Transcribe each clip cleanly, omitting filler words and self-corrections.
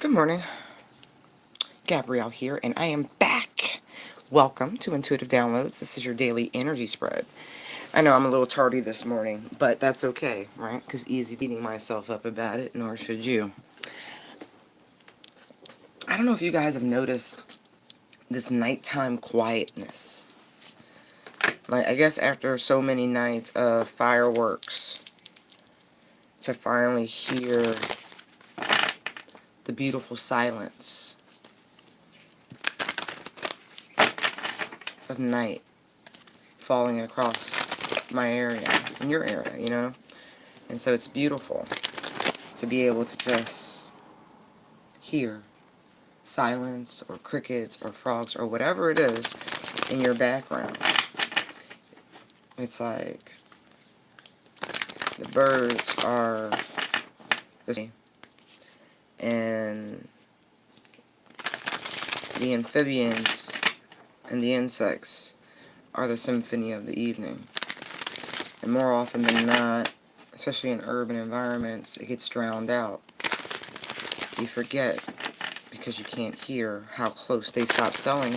Good morning, Gabrielle here, and I am back. Welcome to Intuitive Downloads. This is your daily energy spread. I know I'm a little tardy this morning, but that's okay, right? Because easy beating myself up about it, nor should you. I don't know if you guys have noticed this nighttime quietness. Like, I guess after so many nights of fireworks, to finally hear the beautiful silence of night falling across my area, in your area. And so it's beautiful to be able to just hear silence or crickets or frogs or whatever it is in your background. It's like the birds are the same, and the amphibians and the insects are the symphony of the evening. And more often than not, especially in urban environments, it gets drowned out. You forget because you can't hear how close they've stopped selling,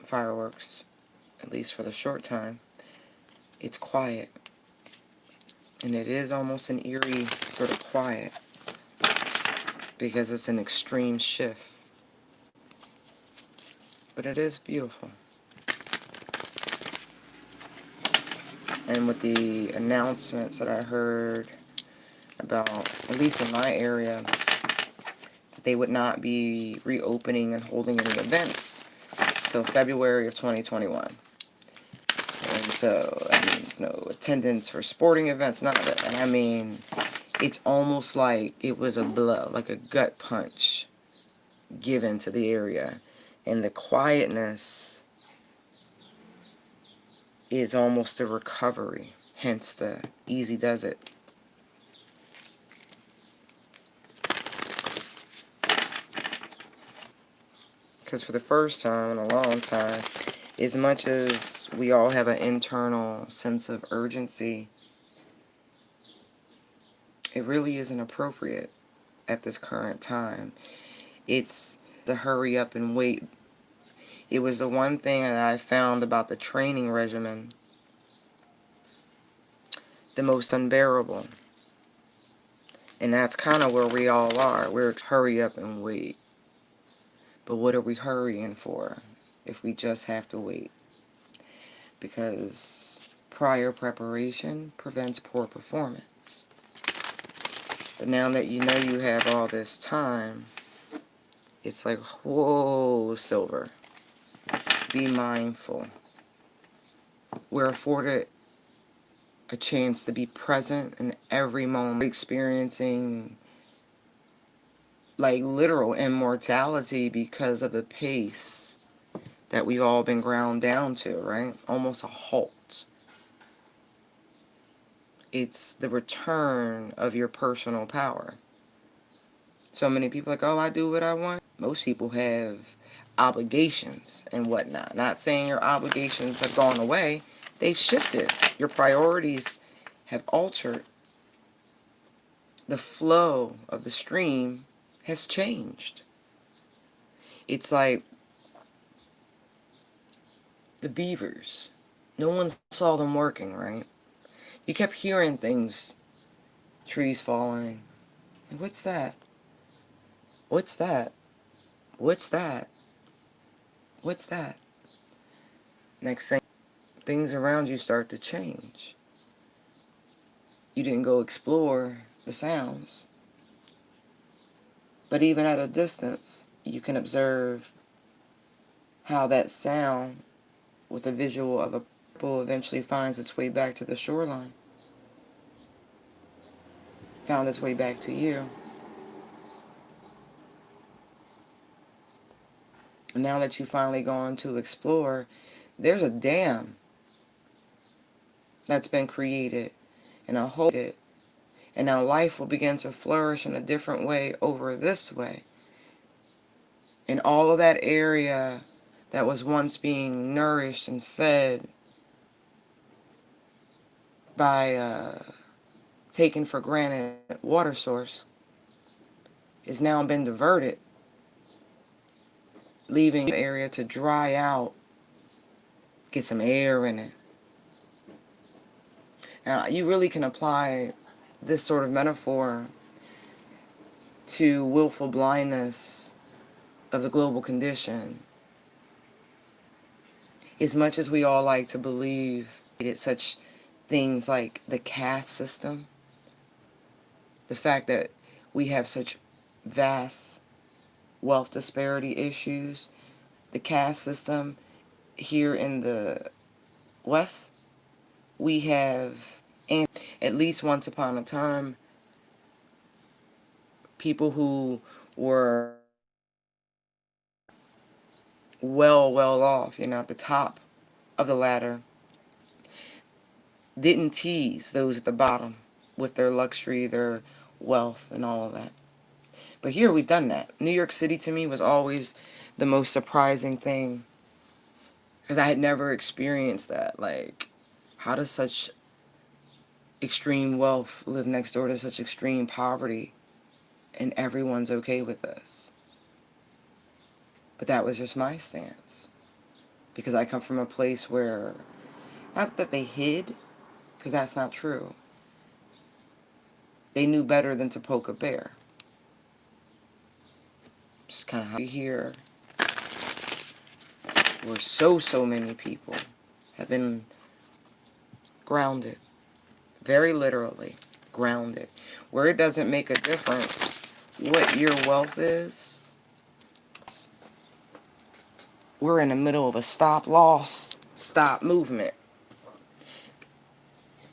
fireworks, at least for the short time. It's quiet. And it is almost an eerie sort of quiet because it's an extreme shift. But it is beautiful. And with the announcements that I heard about, at least in my area, that they would not be reopening and holding any events till February of 2021. And so that means no attendance for sporting events, none of it. And I mean, it's almost like it was a blow, like a gut punch given to the area. And the quietness is almost a recovery, hence the easy does it. Because for the first time in a long time, as much as we all have an internal sense of urgency, it really isn't appropriate at this current time. It's the hurry up and wait. It was the one thing that I found about the training regimen the most unbearable. And that's kind of where we all are. We're hurry up and wait. But what are we hurrying for if we just have to wait? Because prior preparation prevents poor performance. But now that you know you have all this time, it's like, whoa, Silver. Be mindful. We're afforded a chance to be present in every moment, experiencing like literal immortality because of the pace that we've all been ground down to, right? Almost a halt. It's the return of your personal power. So many people are like, oh, I do what I want. Most people have obligations and whatnot. Not saying your obligations have gone away. They've shifted. Your priorities have altered. The flow of the stream has changed. It's like the beavers. No one saw them working, right? You kept hearing things, trees falling. What's that? What's that? What's that? What's that? Next thing, things around you start to change. You didn't go explore the sounds. But even at a distance, you can observe how that sound with a visual of a bull eventually finds its way back to the shoreline. Found its way back to you. And now that you've finally gone to explore, there's a dam that's been created and a hole. And now life will begin to flourish in a different way over this way. And all of that area that was once being nourished and fed by taken for granted water source has now been diverted, leaving the area to dry out, get some air in it. Now, you really can apply this sort of metaphor to willful blindness of the global condition. As much as we all like to believe that such things like the caste system, the fact that we have such vast wealth disparity issues, the caste system here in the West, we have, and at least once upon a time, people who were well off, at the top of the ladder, didn't tease those at the bottom with their luxury, their wealth, and all of that. But here we've done that. New York City to me was always the most surprising thing, because I had never experienced that. Like, how does such extreme wealth live next door to such extreme poverty and everyone's okay with this? But that was just my stance, because I come from a place where, not that they hid, because that's not true, they knew better than to poke a bear. Just kind of how we hear where so many people have been grounded, very literally grounded, where it doesn't make a difference what your wealth is. We're in the middle of a stop-loss, stop movement.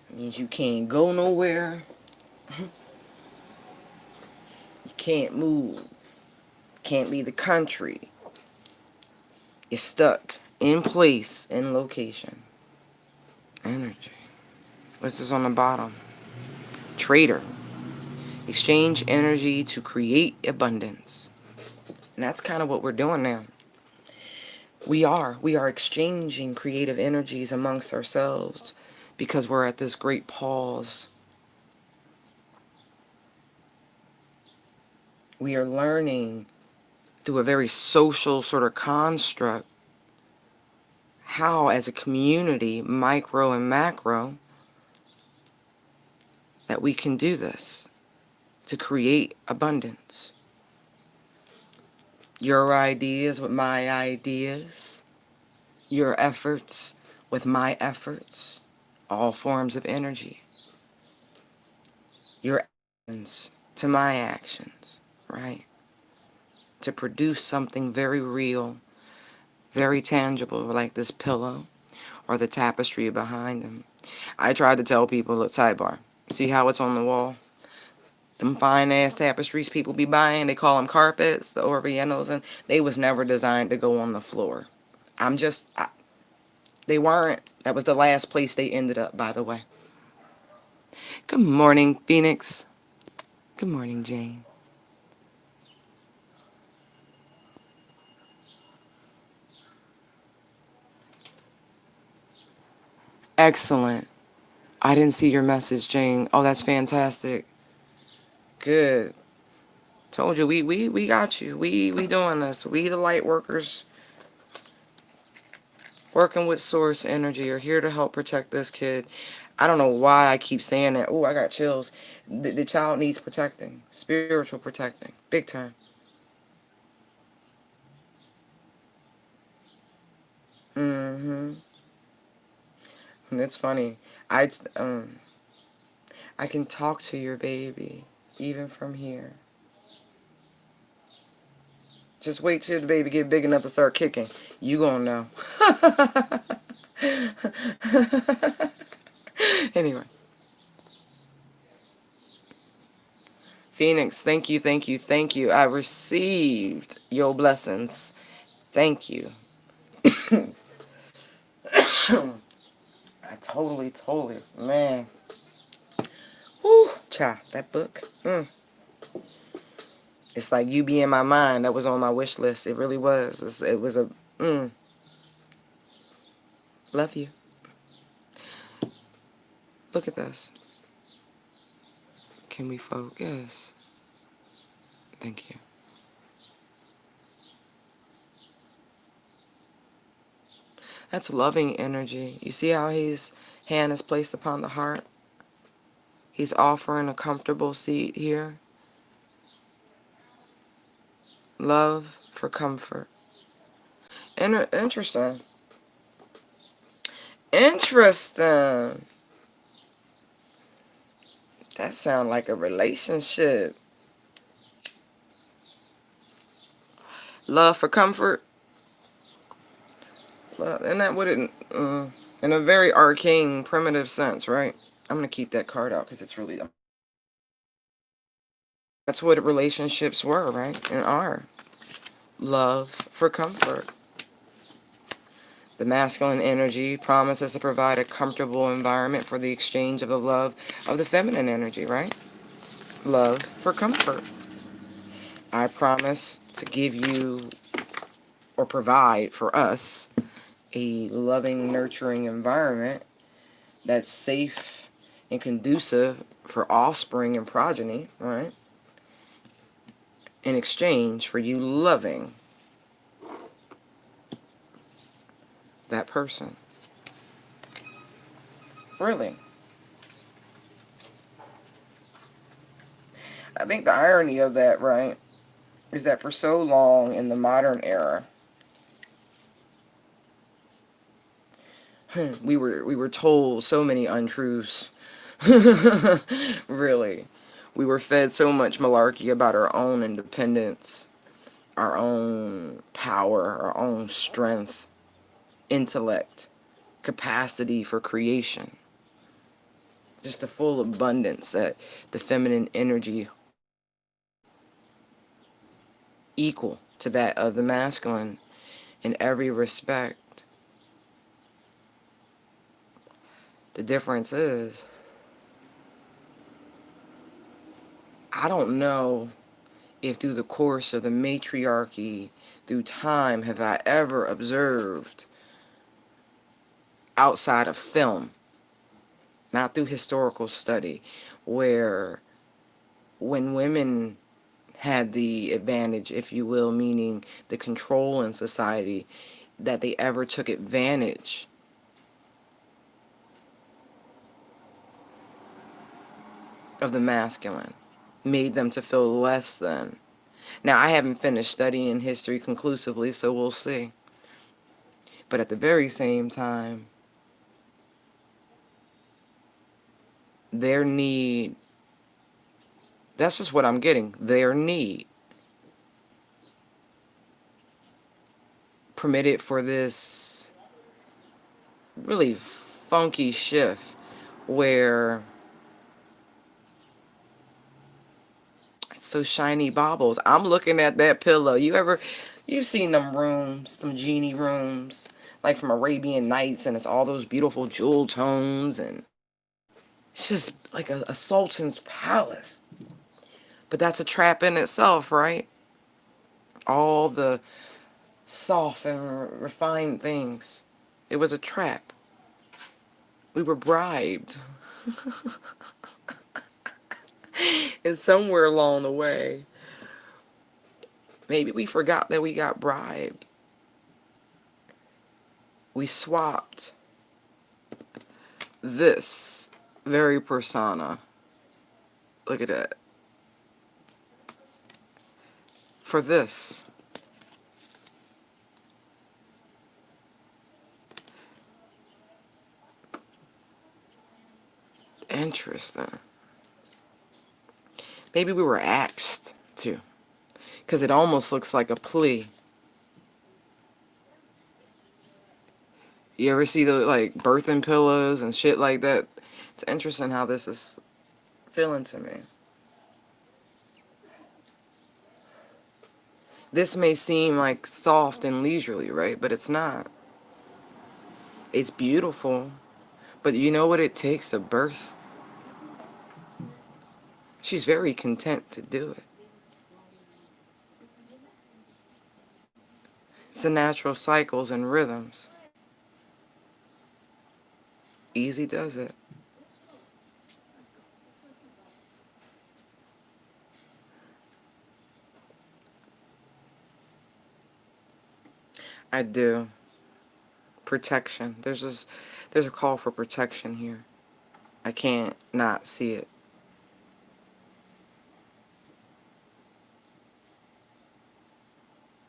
It means you can't go nowhere. You can't move. Can't leave the country. You're stuck in place, in location. Energy. What's this on the bottom? Trader. Exchange energy to create abundance. And that's kind of what we're doing now. We are exchanging creative energies amongst ourselves, because we're at this great pause. We are learning through a very social sort of construct how, as a community, micro and macro, that we can do this to create abundance. Your ideas with my ideas, your efforts with my efforts, all forms of energy. Your actions to my actions, right? To produce something very real, very tangible, like this pillow or the tapestry behind them. I tried to tell people, look, sidebar, see how it's on the wall? Them fine-ass tapestries people be buying, they call them carpets, the Orientals, and they was never designed to go on the floor. They weren't. That was the last place they ended up, by the way. Good morning, Phoenix. Good morning, Jane. Excellent. I didn't see your message, Jane. Oh, that's fantastic. Good. Told you, we got you. We doing this. We the light workers, working with source energy, are here to help protect this kid. I don't know why I keep saying that. Oh, I got chills. The child needs protecting. Spiritual protecting. Big time. Mm-hmm. And it's funny. I, um, I can talk to your baby, even from here. Just wait till the baby get big enough to start kicking. You gonna know. Anyway. Phoenix, thank you, thank you, thank you. I received your blessings. Thank you. I totally, man. Whew, child, that book. It's like you be in my mind. That was on my wish list. It really was. It was a, love you. Look at this. Can we focus? Thank you. That's loving energy. You see how his hand is placed upon the heart? He's offering a comfortable seat here. Love for comfort. Interesting. Interesting. That sounds like a relationship. Love for comfort. Isn't that what it... in a very arcane, primitive sense, right? I'm going to keep that card out because it's really... That's what relationships were, right? And are. Love for comfort. The masculine energy promises to provide a comfortable environment for the exchange of the love of the feminine energy, right? Love for comfort. I promise to give you or provide for us a loving, nurturing environment that's safe and conducive for offspring and progeny, right? In exchange for you loving that person. Really. I think the irony of that, right, is that for so long in the modern era, we were told so many untruths. Really. We were fed so much malarkey about our own independence, our own power, our own strength, intellect, capacity for creation. Just the full abundance that the feminine energy equal to that of the masculine in every respect. The difference is, I don't know if through the course of the matriarchy, through time, have I ever observed outside of film, not through historical study, where when women had the advantage, if you will, meaning the control in society, that they ever took advantage of the masculine, made them to feel less than. Now, I haven't finished studying history conclusively, so we'll see. But at the very same time, their need, that's just what I'm getting, their need permitted for this really funky shift where it's those shiny baubles. I'm looking at that pillow. You've seen them rooms, some genie rooms, like from Arabian Nights, and it's all those beautiful jewel tones, and it's just like a sultan's palace. But that's a trap in itself, right? All the soft and refined things. It was a trap. We were bribed. And somewhere along the way, maybe we forgot that we got bribed. We swapped this very persona. Look at that. For this. Interesting. Maybe we were asked to, because it almost looks like a plea. You ever see the like birthing pillows and shit like that? It's interesting how this is feeling to me. This may seem like soft and leisurely, right? But it's not. It's beautiful. But you know what it takes to birth? She's very content to do it. It's the natural cycles and rhythms. Easy does it. I do. Protection. There's a call for protection here. I can't not see it.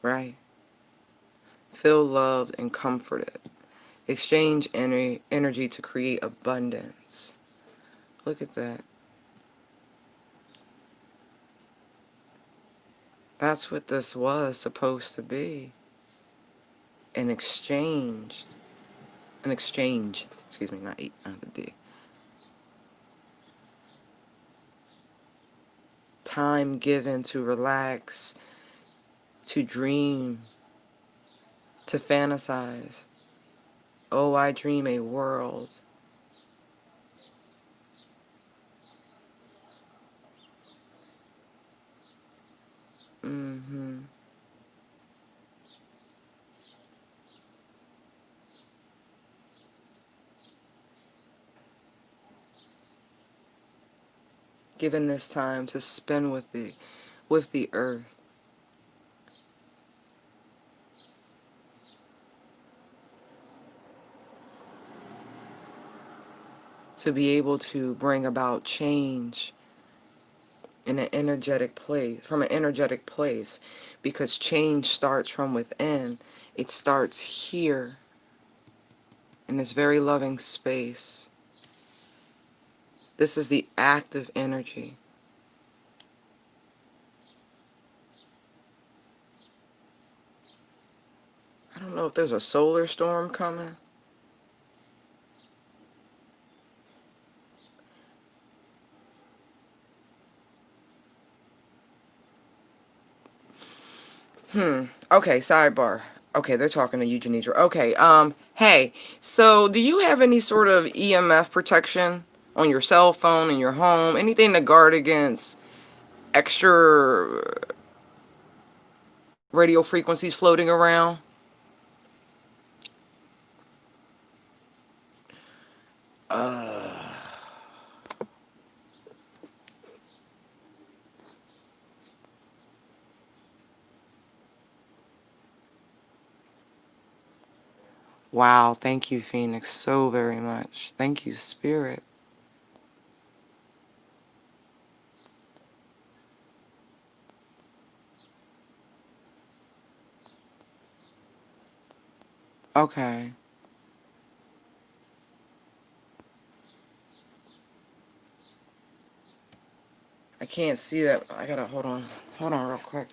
Right? Feel loved and comforted. Exchange energy to create abundance. Look at that. That's what this was supposed to be. An exchange. An exchange. Excuse me, not E, not the D. Time given to relax, to dream, to fantasize. Oh, I dream a world. Mm-hmm. Given this time to spend with the earth. To be able to bring about change in an energetic place, from an energetic place, because change starts from within. It starts here in this very loving space. This is the active energy. I don't know if there's a solar storm coming. Okay, sidebar. Okay, they're talking to you, Janidra. Okay, hey, so do you have any sort of EMF protection on your cell phone, in your home? Anything to guard against extra radio frequencies floating around? Wow, thank you, Phoenix, so very much. Thank you, Spirit. Okay. I can't see that. I gotta hold on. Hold on real quick.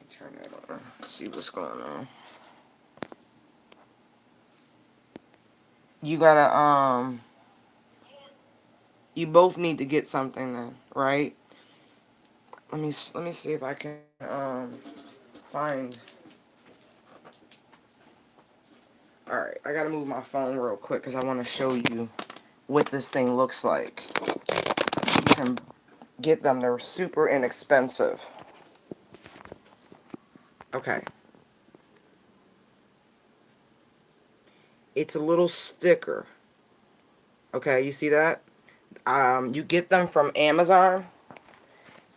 Turn that on. See what's going on. You gotta, you both need to get something then, right? Let me see if I can, find. Alright, I gotta move my phone real quick because I want to show you what this thing looks like. You can get them, they're super inexpensive. Okay. It's a little sticker. Okay, you see that? You get them from Amazon.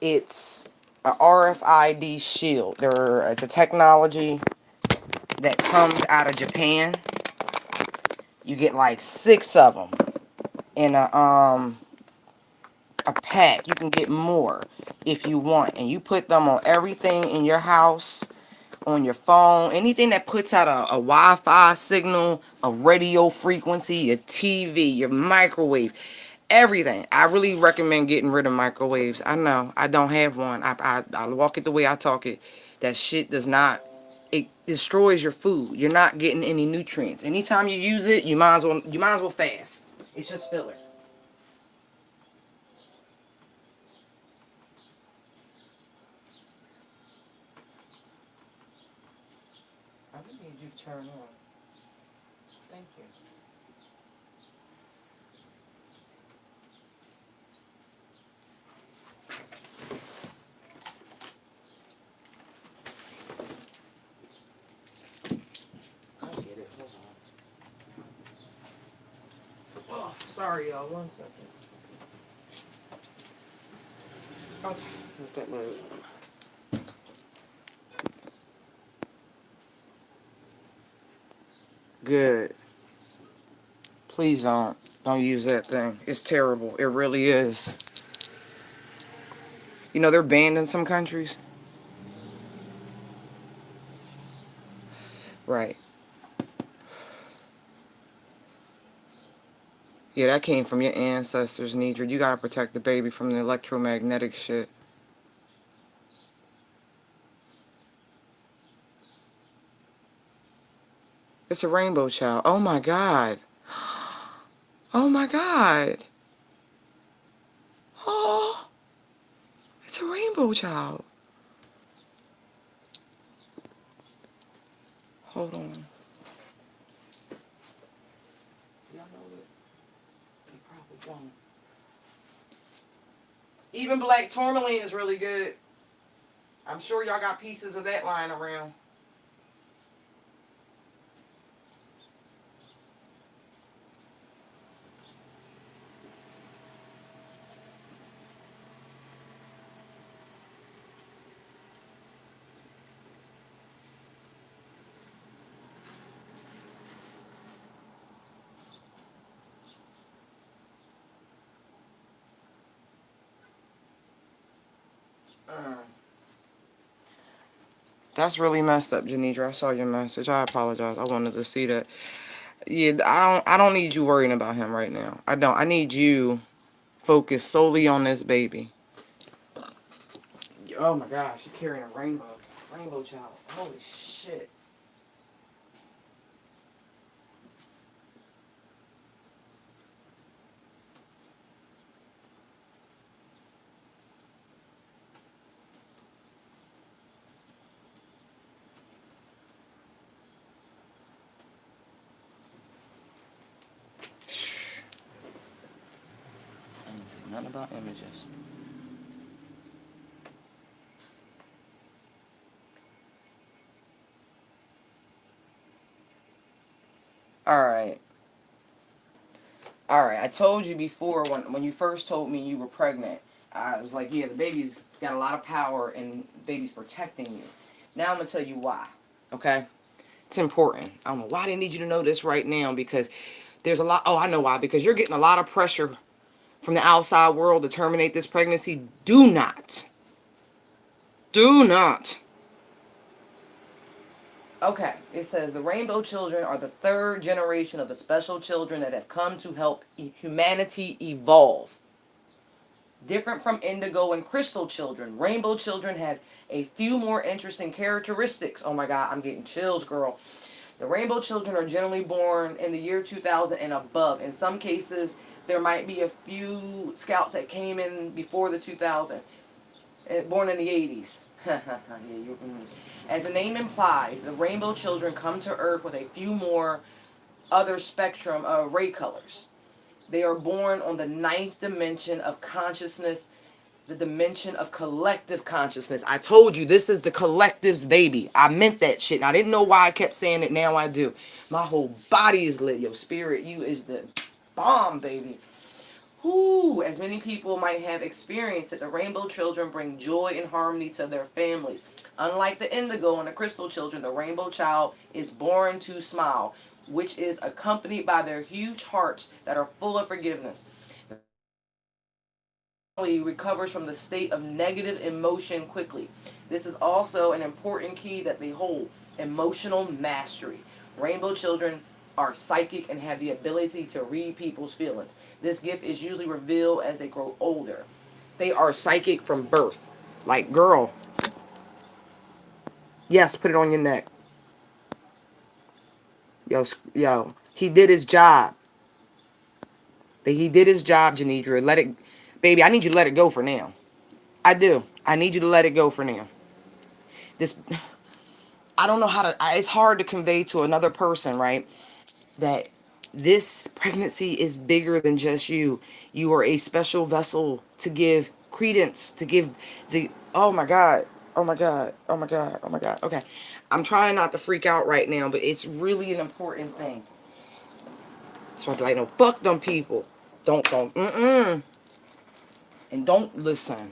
It's a RFID shield. It's a technology that comes out of Japan. You get like 6 of them in a pack. You can get more if you want, and you put them on everything in your house, on your phone, anything that puts out a Wi-Fi signal, a radio frequency, your TV, your microwave, everything. I really recommend getting rid of microwaves. I know I don't have one. I walk it the way I talk it. That shit does not. It destroys your food. You're not getting any nutrients. Anytime you use it, you might as well fast. It's just filler. I just need you to turn on. Thank you. Sorry, y'all. 1 second. Okay. Let that load. Good. Please don't. Don't use that thing. It's terrible. It really is. You know, they're banned in some countries. Right. Yeah, that came from your ancestors, Nidra. You gotta protect the baby from the electromagnetic shit. It's a rainbow child. Oh my god. Oh my god. Oh, it's a rainbow child. Hold on. Y'all know it? You probably don't. Even black tourmaline is really good. I'm sure y'all got pieces of that lying around. That's really messed up, Janidra. I saw your message. I apologize. I wanted to see that. Yeah, I don't need you worrying about him right now. I don't. I need you focused solely on this baby. Oh my gosh, you're carrying a rainbow. Rainbow child. Holy shit. Shh. I didn't say nothing about images. Alright. Alright, I told you before when you first told me you were pregnant, I was like, yeah, the baby's got a lot of power and the baby's protecting you. Now I'm going to tell you why. Okay? It's important. I don't know why they need you to know this right now because there's a lot. Oh, I know why. Because you're getting a lot of pressure from the outside world to terminate this pregnancy. Do not. Do not. Okay, it says the rainbow children are the third generation of the special children that have come to help humanity evolve. Different from indigo and crystal children, rainbow children have a few more interesting characteristics. Oh my god, I'm getting chills, girl. The rainbow children are generally born in the year 2000 and above. In some cases, there might be a few scouts that came in before the 2000, born in the 80s. As the name implies, the rainbow children come to Earth with a few more other spectrum of ray colors. They are born on the ninth dimension of consciousness, the dimension of collective consciousness. I told you, this is the collective's baby. I meant that shit. And I didn't know why I kept saying it. Now I do. My whole body is lit. Yo, spirit, you is the bomb, baby. Whoo, as many people might have experienced it, the rainbow children bring joy and harmony to their families. Unlike the indigo and the crystal children, the rainbow child is born to smile, which is accompanied by their huge hearts that are full of forgiveness. Recovers from the state of negative emotion quickly. This is also an important key that they hold: emotional mastery. Rainbow children are psychic and have the ability to read people's feelings. This gift is usually revealed as they grow older. They are psychic from birth. Like, girl, yes, put it on your neck. Yo, he did his job. He did his job, Janidra. Let it, baby, I need you to let it go for now. I do. I need you to let it go for now. This, I don't know how to, it's hard to convey to another person, right? That this pregnancy is bigger than just you. You are a special vessel to give credence, to give the, oh my God, oh my God, oh my God, oh my God. Okay. I'm trying not to freak out right now, but it's really an important thing. So I'm like, no, fuck them people. Don't, and don't listen.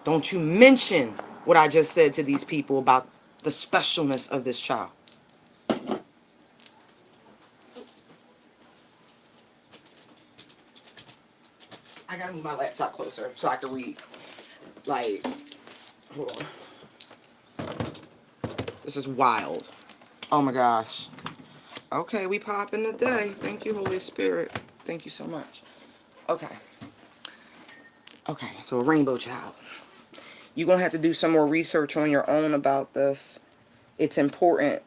Don't you mention what I just said to these people about the specialness of this child. I gotta move my laptop closer so I can read. Like, hold on. This is wild. Oh my gosh. Okay, we popping today. Thank you, Holy Spirit. Thank you so much. Okay. Okay, so a rainbow child. You're going to have to do some more research on your own about this. It's important.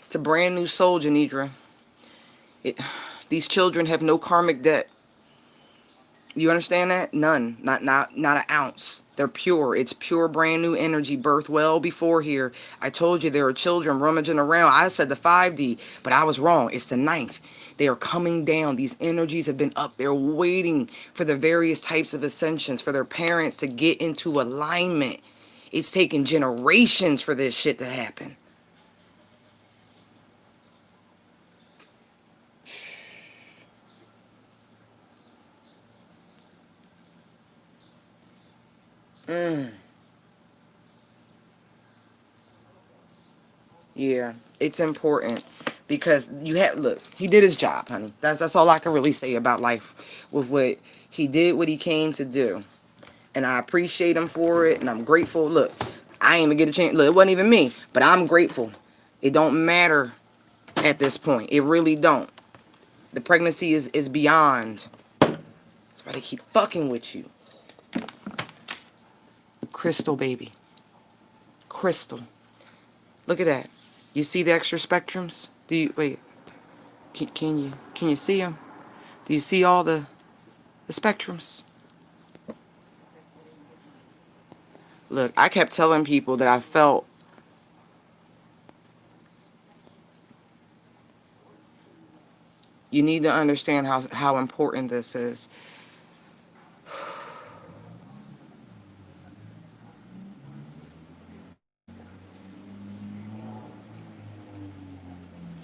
It's a brand new soul, Janidra. These children have no karmic debt. You understand that? None. Not an ounce. They're pure. It's pure brand new energy birthed well before here. I told you there are children rummaging around. I said the 5D, but I was wrong. It's the ninth. They are coming down. These energies have been up there waiting for the various types of ascensions, for their parents to get into alignment. It's taken generations for this shit to happen. Yeah, it's important because you have, look, he did his job, honey. That's all I can really say about life with what he did, what he came to do. And I appreciate him for it, and I'm grateful. Look, I ain't even get a chance. Look, it wasn't even me, but I'm grateful. It don't matter at this point. It really don't. The pregnancy is beyond. That's why they keep fucking with you. Crystal, baby. Crystal. Look at that. You see the extra spectrums? Do you, wait, can you see them? Do you see all the spectrums? Look, I kept telling people that I felt you need to understand how important this is.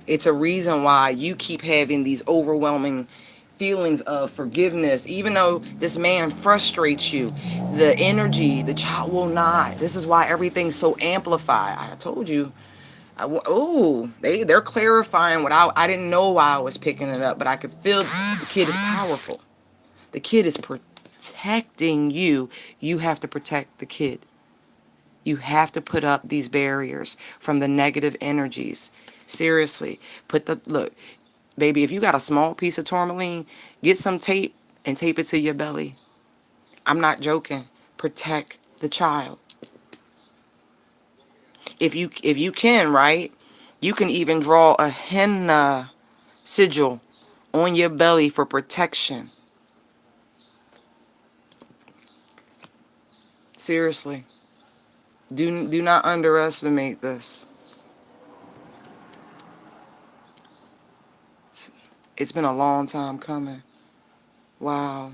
It's a reason why you keep having these overwhelming feelings of forgiveness. Even though this man frustrates you, the energy, the child will not. This is why everything's so amplified. I told you. Oh, they're clarifying what I didn't know why I was picking it up, but I could feel the kid is powerful. The kid is protecting you. You have to protect the kid. You have to put up these barriers from the negative energies. Seriously, look, baby, if you got a small piece of tourmaline, get some tape and tape it to your belly. I'm not joking. Protect the child. If you can, right? You can even draw a henna sigil on your belly for protection. Seriously. Do not underestimate this. It's been a long time coming. Wow.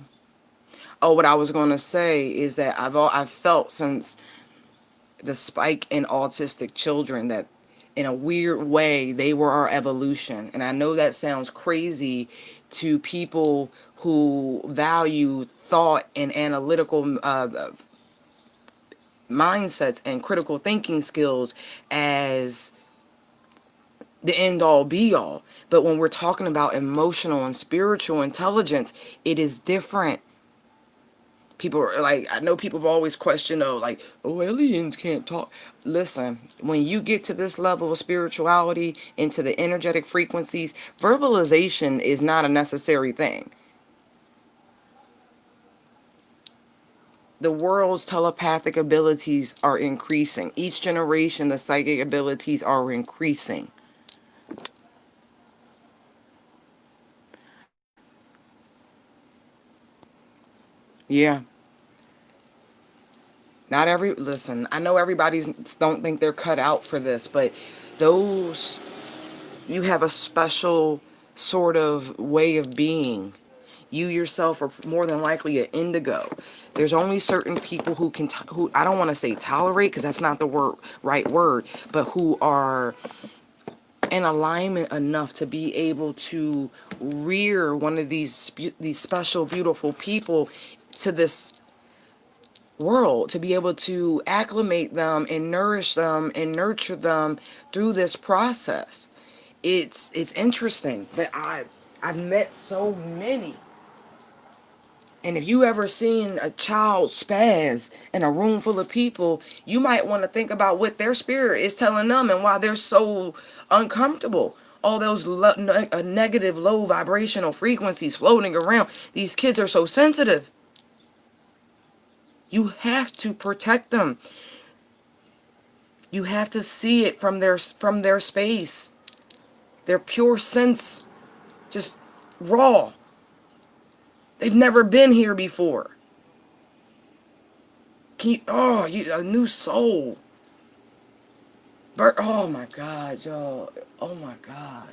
Oh, what I was going to say is that I've felt since the spike in autistic children that in a weird way they were our evolution. And I know that sounds crazy to people who value thought and analytical mindsets and critical thinking skills as the end all be all. But when we're talking about emotional and spiritual intelligence, it is different. People are like, I know people have always questioned, oh, like, oh, aliens can't talk. Listen, when you get to this level of spirituality, into the energetic frequencies, verbalization is not a necessary thing. The world's telepathic abilities are increasing. Each generation, the psychic abilities are increasing. Yeah. Listen, I know everybody's don't think they're cut out for this, but you have a special sort of way of being. You yourself are more than likely an indigo. There's only certain people who can, who I don't want to say tolerate because that's not the right word, but who are in alignment enough to be able to rear one of these special, beautiful people to this world, to be able to acclimate them and nourish them and nurture them through this process. It's interesting that I've met so many. And if you ever seen a child spaz in a room full of people, you might want to think about what their spirit is telling them and why they're so uncomfortable. All those negative, low vibrational frequencies floating around. These kids are so sensitive. You have to protect them. You have to see it from their space. Their pure sense, just raw. They've never been here before. A new soul. Oh my God, y'all. Oh my God.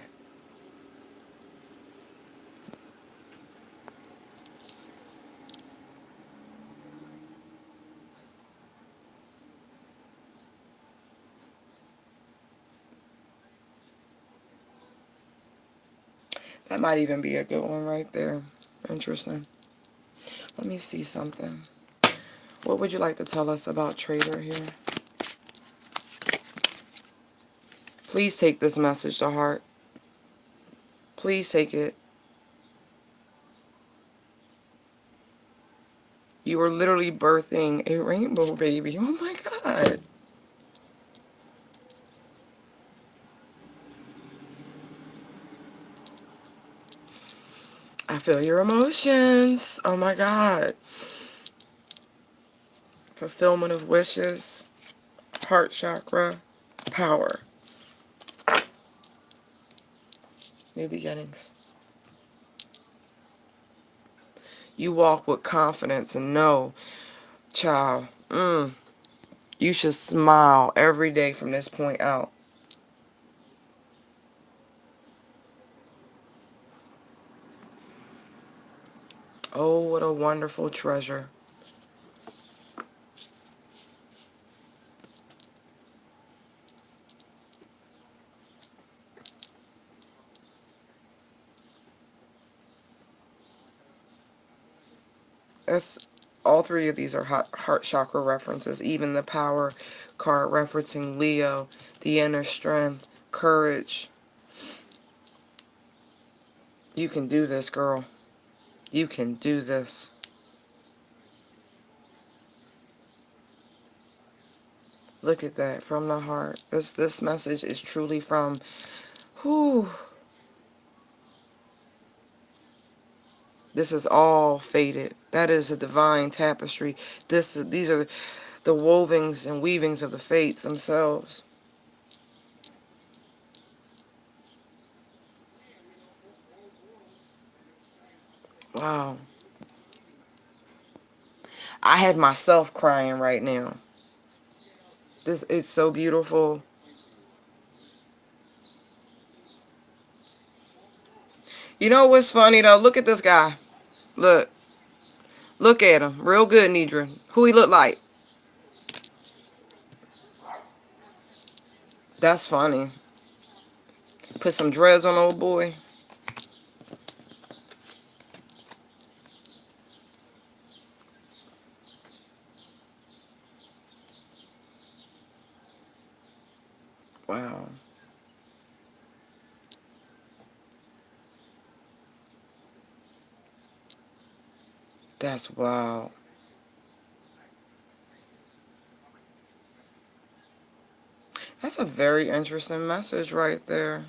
That might even be a good one right there. Interesting. Let me see something. What would you like to tell us about Trader here? Please take this message to heart. Please take it. You are literally birthing a rainbow baby. Oh my God. I feel your emotions. Oh my God. Fulfillment of wishes. Heart chakra. Power. New beginnings. You walk with confidence and know, child, you should smile every day from this point out. Oh, what a wonderful treasure. That's all three of these are heart chakra references. Even the power card referencing Leo, the inner strength, courage. You can do this, girl. You can do this. Look at that, from the heart. This message is truly from, whew. This is all fated. That is a divine tapestry. These are the wovings and weavings of the fates themselves. Wow. I have myself crying right now. It's so beautiful. You know what's funny though? Look at this guy. Look. Look at him. Real good, Nidra. Who he look like? That's funny. Put some dreads on old boy. Wow. That's wow. That's a very interesting message right there.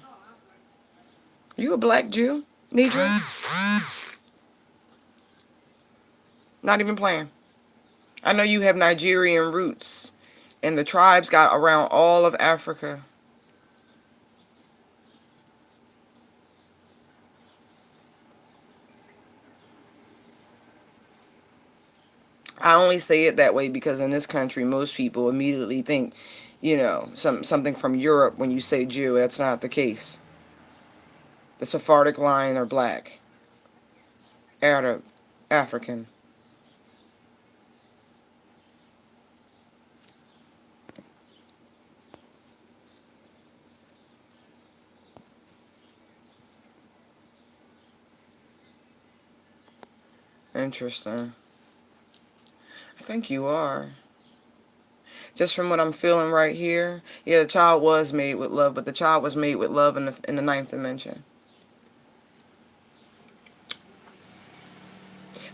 You a black Jew, Nidra? Not even playing. I know you have Nigerian roots, and the tribes got around all of Africa. I only say it that way because in this country, most people immediately think, something from Europe when you say Jew. That's not the case. The Sephardic line are black. Arab, African. Interesting. I think you are. Just from what I'm feeling right here. Yeah, the child was made with love, but the child was made with love in the ninth dimension.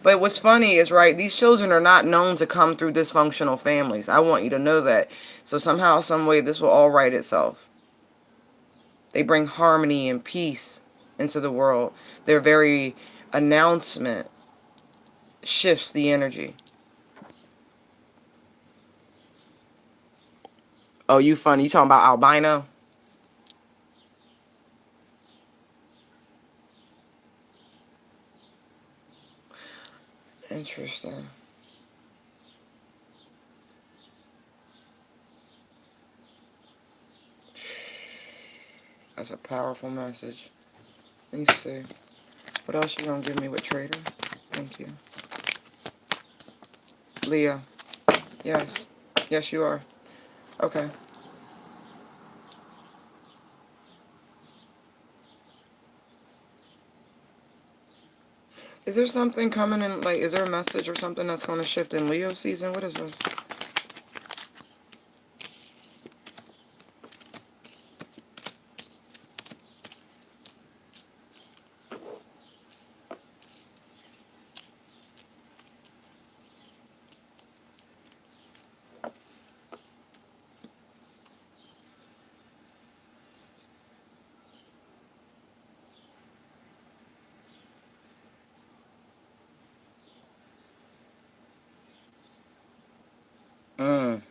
But what's funny is, right, these children are not known to come through dysfunctional families. I want you to know that. So somehow, some way, this will all right itself. They bring harmony and peace into the world. Their very announcement shifts the energy. Oh, you funny. You talking about albino? Interesting. That's a powerful message. Let me see. What else you gonna give me with Trader? Thank you. Leah. Yes. Yes, you are. Okay. Is there something coming in, like, is there a message or something that's going to shift in Leo season? What is this? Mm.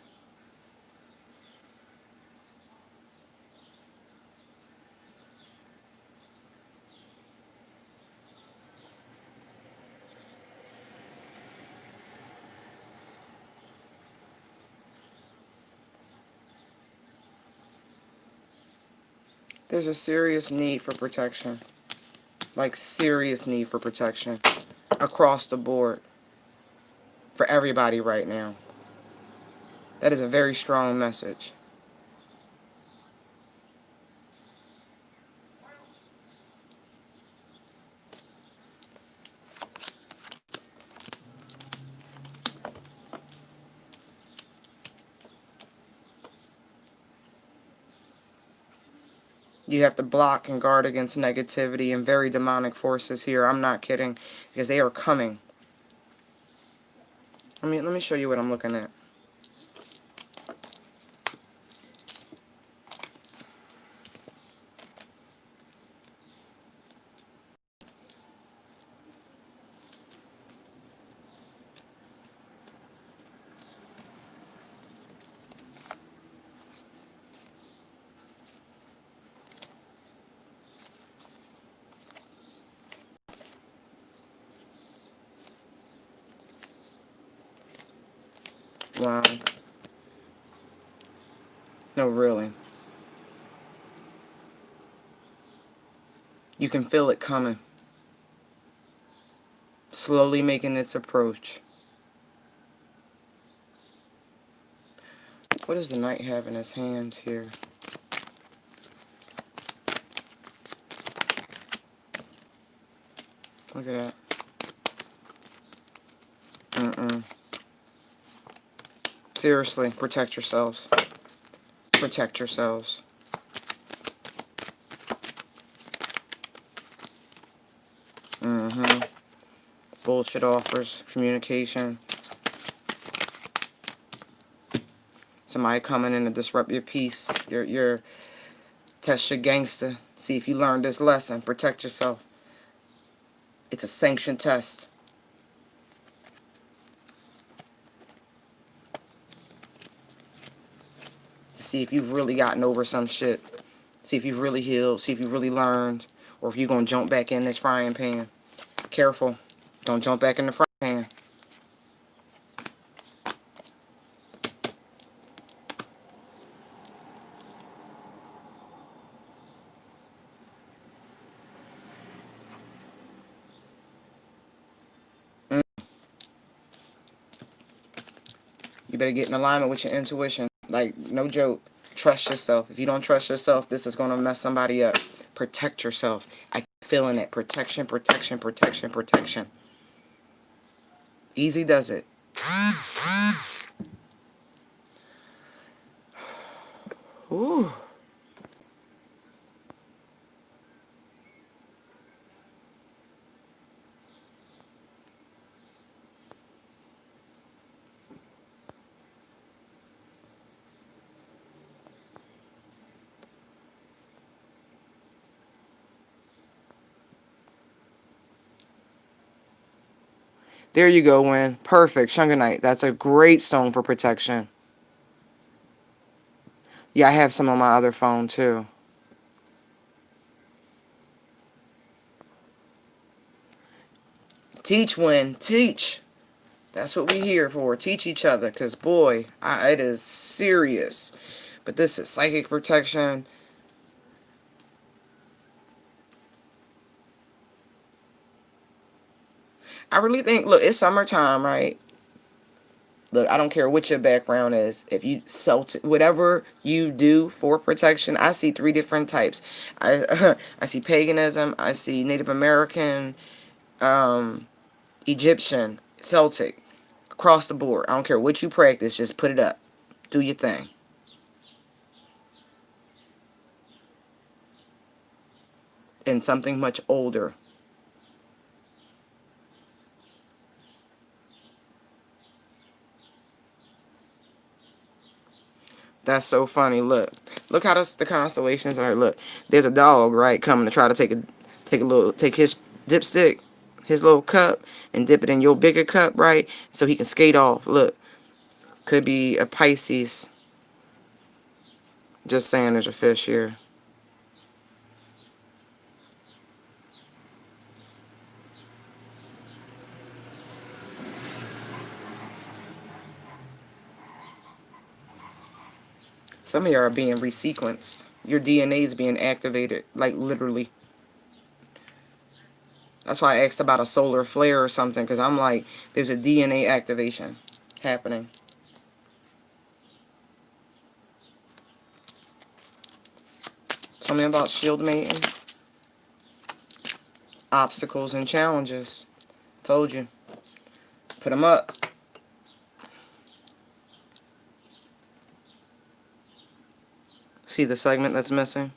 There's a serious need for protection. Like, serious need for protection. Across the board. For everybody right now. That is a very strong message. You have to block and guard against negativity and very demonic forces here. I'm not kidding. Because they are coming. Let me show you what I'm looking at. Wow. No, really. You can feel it coming. Slowly making its approach. What does the knight have in his hands here? Look at that. Mm-mm. Seriously, protect yourselves. Protect yourselves. Mm-hmm. Bullshit offers, communication. Somebody coming in to disrupt your peace. Your test your gangster. See if you learned this lesson. Protect yourself. It's a sanctioned test. To see if you've really gotten over some shit. See if you've really healed. See if you really learned. Or if you're going to jump back in this frying pan. Careful. Don't jump back in the frying pan. You better get in alignment with your intuition. Like, no joke. Trust yourself. If you don't trust yourself, this is going to mess somebody up. Protect yourself. I keep feeling it. Protection, protection, protection, protection. Easy does it. Ooh. There you go, Win. Perfect. Shunganite. That's a great stone for protection. Yeah, I have some on my other phone, too. Teach, Win. Teach. That's what we here for. Teach each other. Because, boy, it is serious. But this is psychic protection. I really think, look, it's summertime, right? Look, I don't care what your background is. If you whatever you do for protection, I see 3 different types. I see paganism, I see Native American, Egyptian, Celtic, across the board. I don't care what you practice, just put it up. Do your thing. And something much older. That's so funny. Look how the constellations are. Look, there's a dog, right, coming to try to take his dipstick, his little cup, and dip it in your bigger cup, right, so he can skate off. Look, could be a Pisces. Just saying, there's a fish here. Some of you are being resequenced. Your DNA is being activated, like literally. That's why I asked about a solar flare or something, because I'm like, there's a DNA activation happening. Tell me about shield mating. Obstacles and challenges. Told you. Put them up. See the segment that's missing?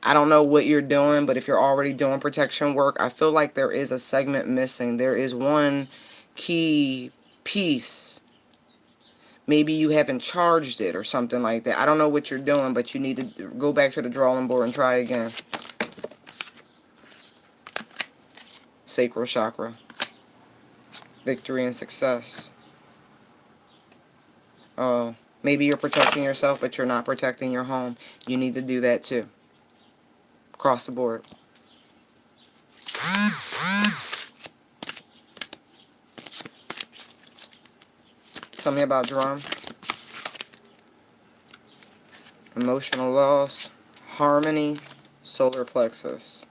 I don't know what you're doing, but if you're already doing protection work, I feel like there is a segment missing. There is one key piece. Maybe you haven't charged it or something like that. I don't know what you're doing, but you need to go back to the drawing board and try again. Sacral chakra. Victory and success. Oh, maybe you're protecting yourself, but you're not protecting your home. You need to do that too. Across the board. Tell me about drum. Emotional loss. Harmony. Solar plexus.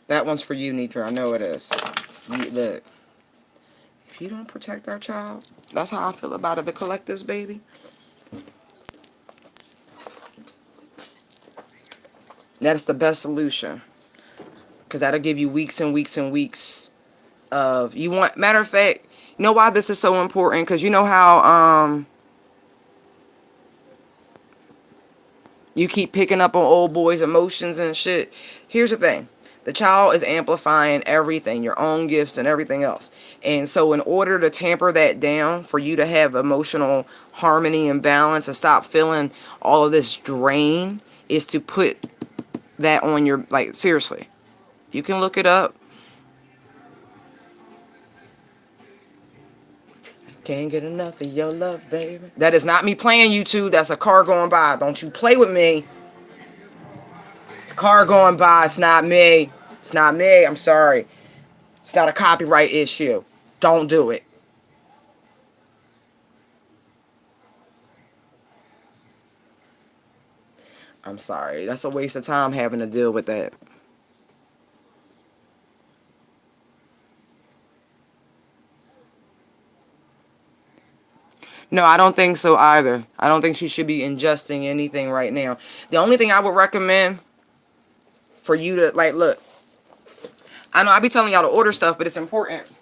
That one's for you, Nidra. I know it is. Look. If you don't protect our child, that's how I feel about it. The collectives, baby. That's the best solution. Because that'll give you weeks and weeks and weeks of... Matter of fact, you know why this is so important? Because you know how... you keep picking up on old boys' emotions and shit. Here's the thing. The child is amplifying everything, your own gifts and everything else. And so in order to tamper that down, for you to have emotional harmony and balance and stop feeling all of this drain, is to put that on your... Like, seriously. You can look it up. Can't get enough of your love, baby. That is not me playing YouTube. That's a car going by. Don't you play with me. It's a car going by. It's not me. It's not me. I'm sorry. It's not a copyright issue. Don't do it. I'm sorry. That's a waste of time having to deal with that. No, I don't think so either. I don't think she should be ingesting anything right now. The only thing I would recommend for you to, like, look, I know I be telling y'all to order stuff, but it's important.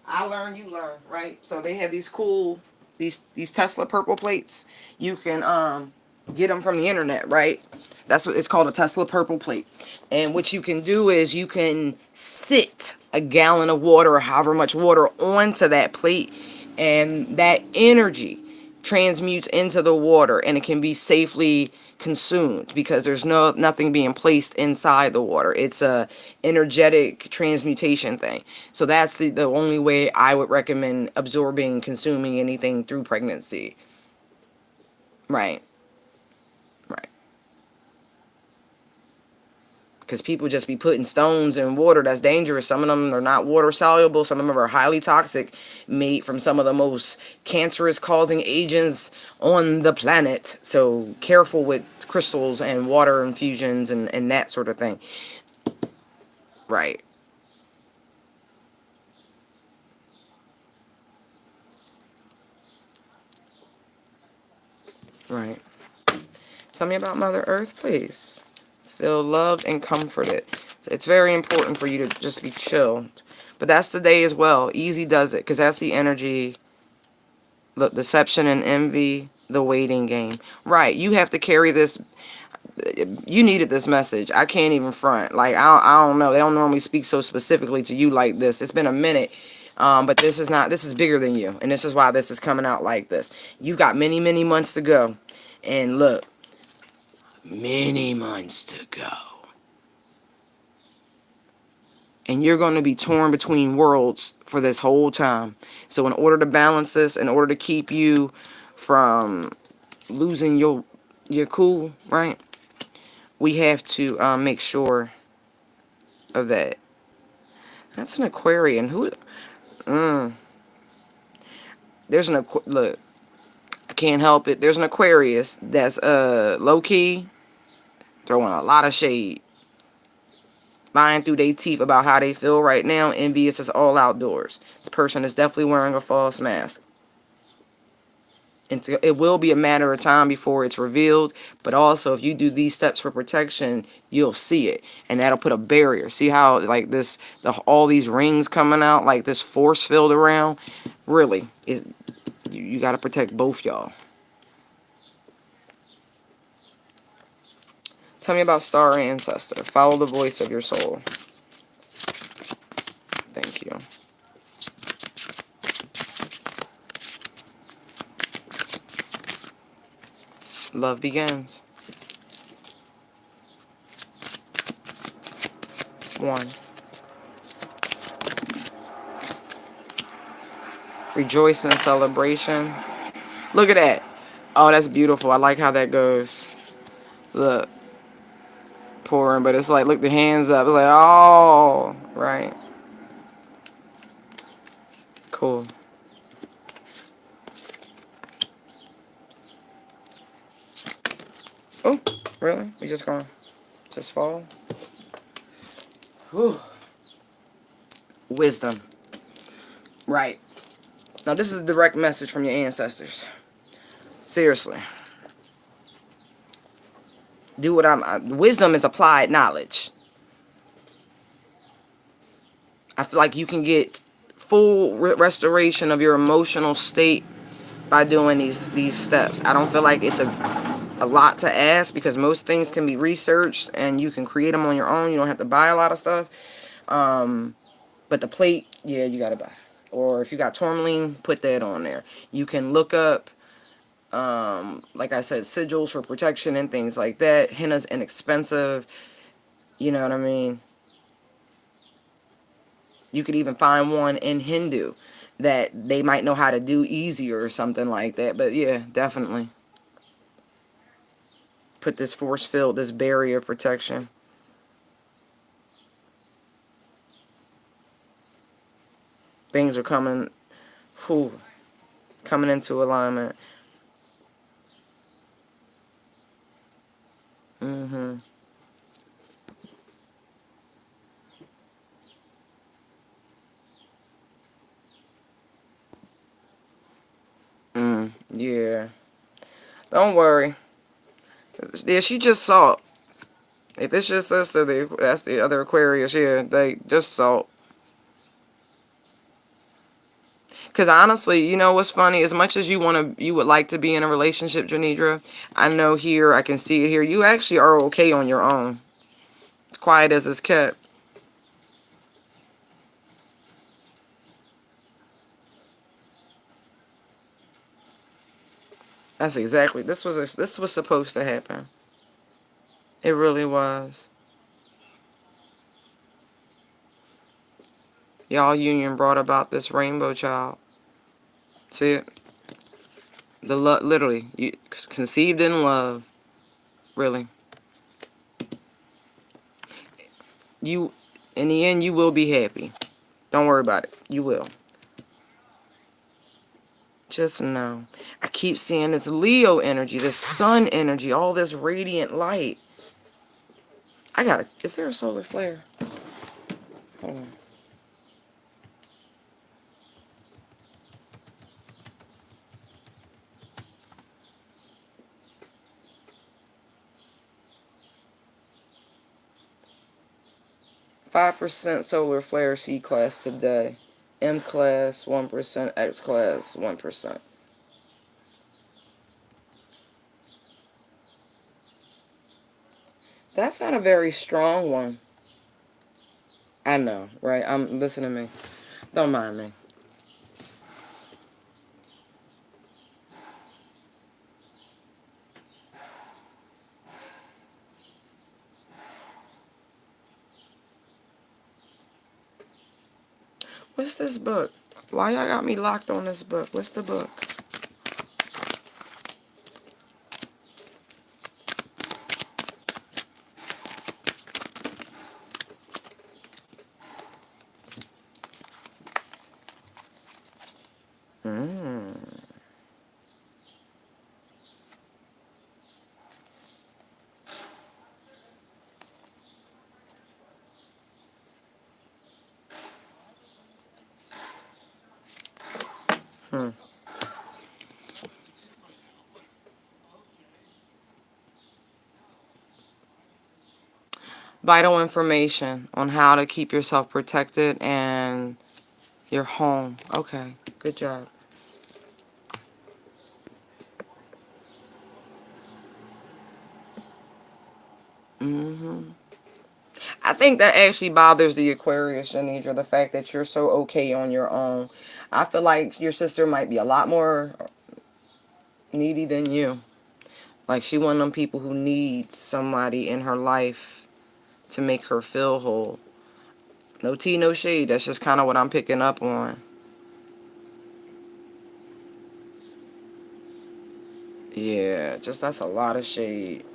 I learn, you learn, right? So they have these cool, these Tesla purple plates. You can get them from the internet, right? That's what it's called, a Tesla purple plate. And what you can do is you can sit a gallon of water or however much water onto that plate, and that energy transmutes into the water, and it can be safely consumed because there's nothing being placed inside the water. It's a energetic transmutation thing. So that's the only way I would recommend absorbing, consuming anything through pregnancy. Right. Right. Because people just be putting stones in water that's dangerous. Some of them are not water soluble. Some of them are highly toxic, made from some of the most cancerous causing agents on the planet. So careful with crystals and water infusions and that sort of thing. Right. Right. Tell me about Mother Earth, please. Feel loved and comforted. It's very important for you to just be chilled. But that's the day as well. Easy does it, because that's the energy. Look, deception and envy, the waiting game. Right, you have to carry this. You needed this message. I can't even front. Like, I don't know. They don't normally speak so specifically to you like this. It's been a minute. But this is not, this is bigger than you. And this is why this is coming out like this. You've got many, many months to go. And look, many months to go. And you're going to be torn between worlds for this whole time. So in order to balance this, in order to keep you from losing your cool, right? We have to make sure of that. That's an Aquarian. Who? There's an look. I can't help it. There's an Aquarius that's low key throwing a lot of shade, lying through their teeth about how they feel right now. Envious is all outdoors. This person is definitely wearing a false mask. And it will be a matter of time before it's revealed. But also, if you do these steps for protection, you'll see it. And that'll put a barrier. See how, like, this, all these rings coming out, like this force field around? Really, you got to protect both y'all. Tell me about Star Ancestor. Follow the voice of your soul. Thank you. Love begins. 1. Rejoice in celebration. Look at that. Oh, that's beautiful. I like how that goes. Look. Pouring, but it's like, look, the hands up. It's like, oh, right. Cool. Oh, really? We just gonna just fall? Whew. Wisdom. Right. Now, this is a direct message from your ancestors. Seriously. Do what wisdom is applied knowledge. I feel like you can get full restoration of your emotional state by doing these steps. I don't feel like it's a lot to ask, because most things can be researched and you can create them on your own. You don't have to buy a lot of stuff. But the plate, yeah, you gotta buy. Or if you got tourmaline, put that on there. You can look up, like I said, sigils for protection and things like that. Henna's inexpensive. You know what I mean? You could even find one in Hindu that they might know how to do easier or something like that. But yeah, definitely. Put this force field, this barrier protection. Things are coming, coming into alignment. Yeah. Don't worry. Yeah, she just salt. If it's just us, that's the other Aquarius. Yeah, they just salt. Because honestly, you know what's funny? As much as you would like to be in a relationship, Janidra, I know here, I can see it here. You actually are okay on your own. It's quiet as it's kept. That's exactly. This was supposed to happen. It really was. Y'all union brought about this rainbow child. See it? Literally, you conceived in love. Really, you. In the end, you will be happy. Don't worry about it. You will. Just know. I keep seeing this Leo energy, this sun energy, all this radiant light. I got it. Is there a solar flare? Hold on. 5% solar flare C class today. M class 1%, X class 1%. That's not a very strong one. I know, right? Listen to me. Don't mind me. What's this book? Why y'all got me locked on this book? What's the book? Mm. Hmm. Vital information on how to keep yourself protected and your home. Okay, good job. hmm I think that actually bothers the Aquarius, Janidra, the fact that you're so okay on your own. I feel like your sister might be a lot more needy than you. Like she one of them people who needs somebody in her life to make her feel whole. No tea, no shade. That's just kind of what I'm picking up on. Yeah, just that's a lot of shade.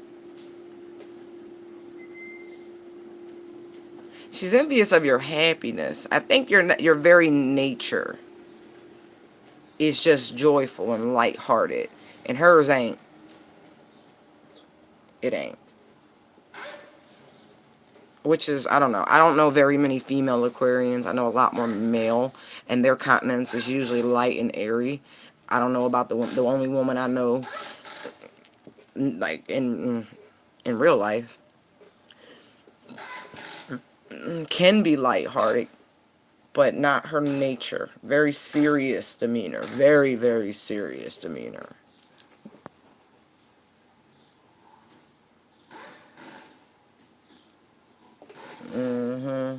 She's envious of your happiness. I think your very nature is just joyful and lighthearted, and hers ain't. It ain't. Which is, I don't know. I don't know very many female Aquarians. I know a lot more male, and their continence is usually light and airy. I don't know about the only woman I know, like in real life, can be lighthearted, but not her nature. Very serious demeanor. Very, very serious demeanor. hmm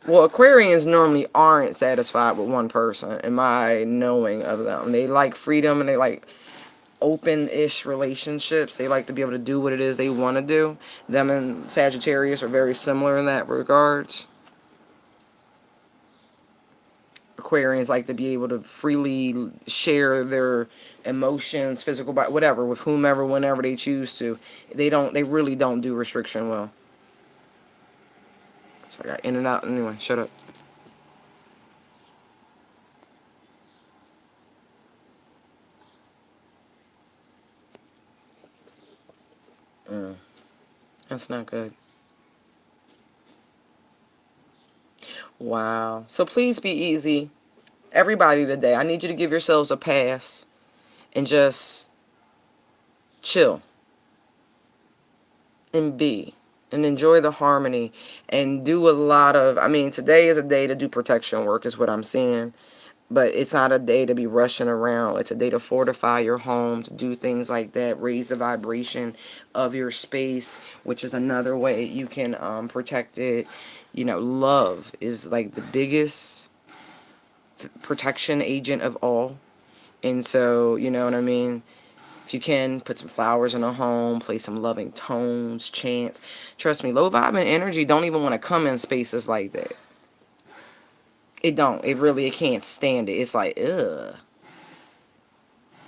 Well, Aquarians normally aren't satisfied with one person, in my knowing of them. They like freedom and they like open-ish relationships. They like to be able to do what it is they want to do. Them and Sagittarius are very similar in that regards. Aquarians like to be able to freely share their emotions, physical, whatever, with whomever, whenever they choose to. They really don't do restriction well. So I got in and out. Anyway, shut up. That's not good. Wow. So please be easy. Everybody today, I need you to give yourselves a pass and just chill and be and enjoy the harmony and do a lot of, I mean, today is a day to do protection work is what I'm seeing, but it's not a day to be rushing around. It's a day to fortify your home, to do things like that, raise the vibration of your space, which is another way you can protect it. You know, love is like the biggest protection agent of all. And so, you know what I mean? If you can, put some flowers in a home, play some loving tones, chants. Trust me, low vibe and energy don't even want to come in spaces like that. It don't. It really, it can't stand it. It's like, ugh.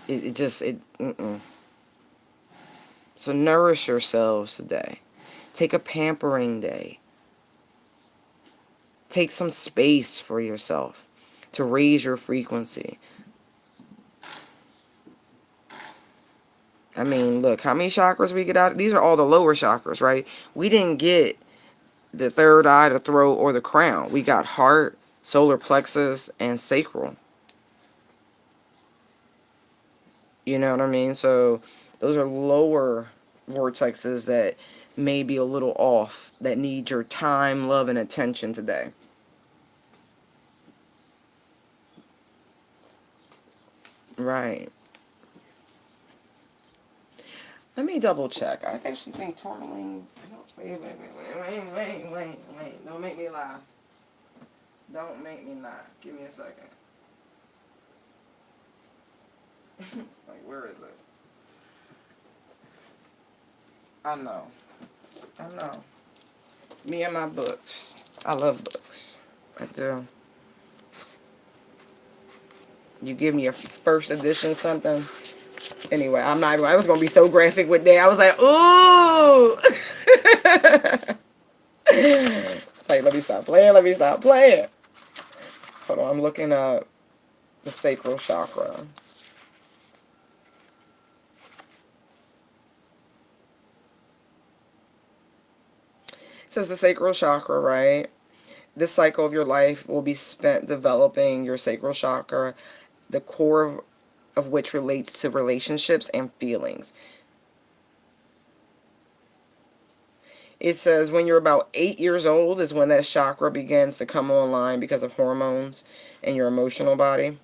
It just, mm-mm. So nourish yourselves today. Take a pampering day. Take some space for yourself to raise your frequency. I mean, look, how many chakras we get out? These are all the lower chakras, right? We didn't get the third eye, the throat, or the crown. We got heart, solar plexus, and sacral. You know what I mean? So those are lower vortexes that may be a little off, that need your time, love, and attention today. Right. Let me double check. I actually think tourmaline. Wait. Don't make me lie. Don't make me lie. Give me a second. Like, where is it? I know. Me and my books. I love books. I do. You give me a first edition something. Anyway, I'm not. I was gonna be so graphic with that. I was like, ooh. It's like, let me stop playing. Hold on, I'm looking up the sacral chakra. It says the sacral chakra, right? This cycle of your life will be spent developing your sacral chakra, the core of which relates to relationships and feelings. It says when you're about 8 years old is when that chakra begins to come online because of hormones in your emotional body,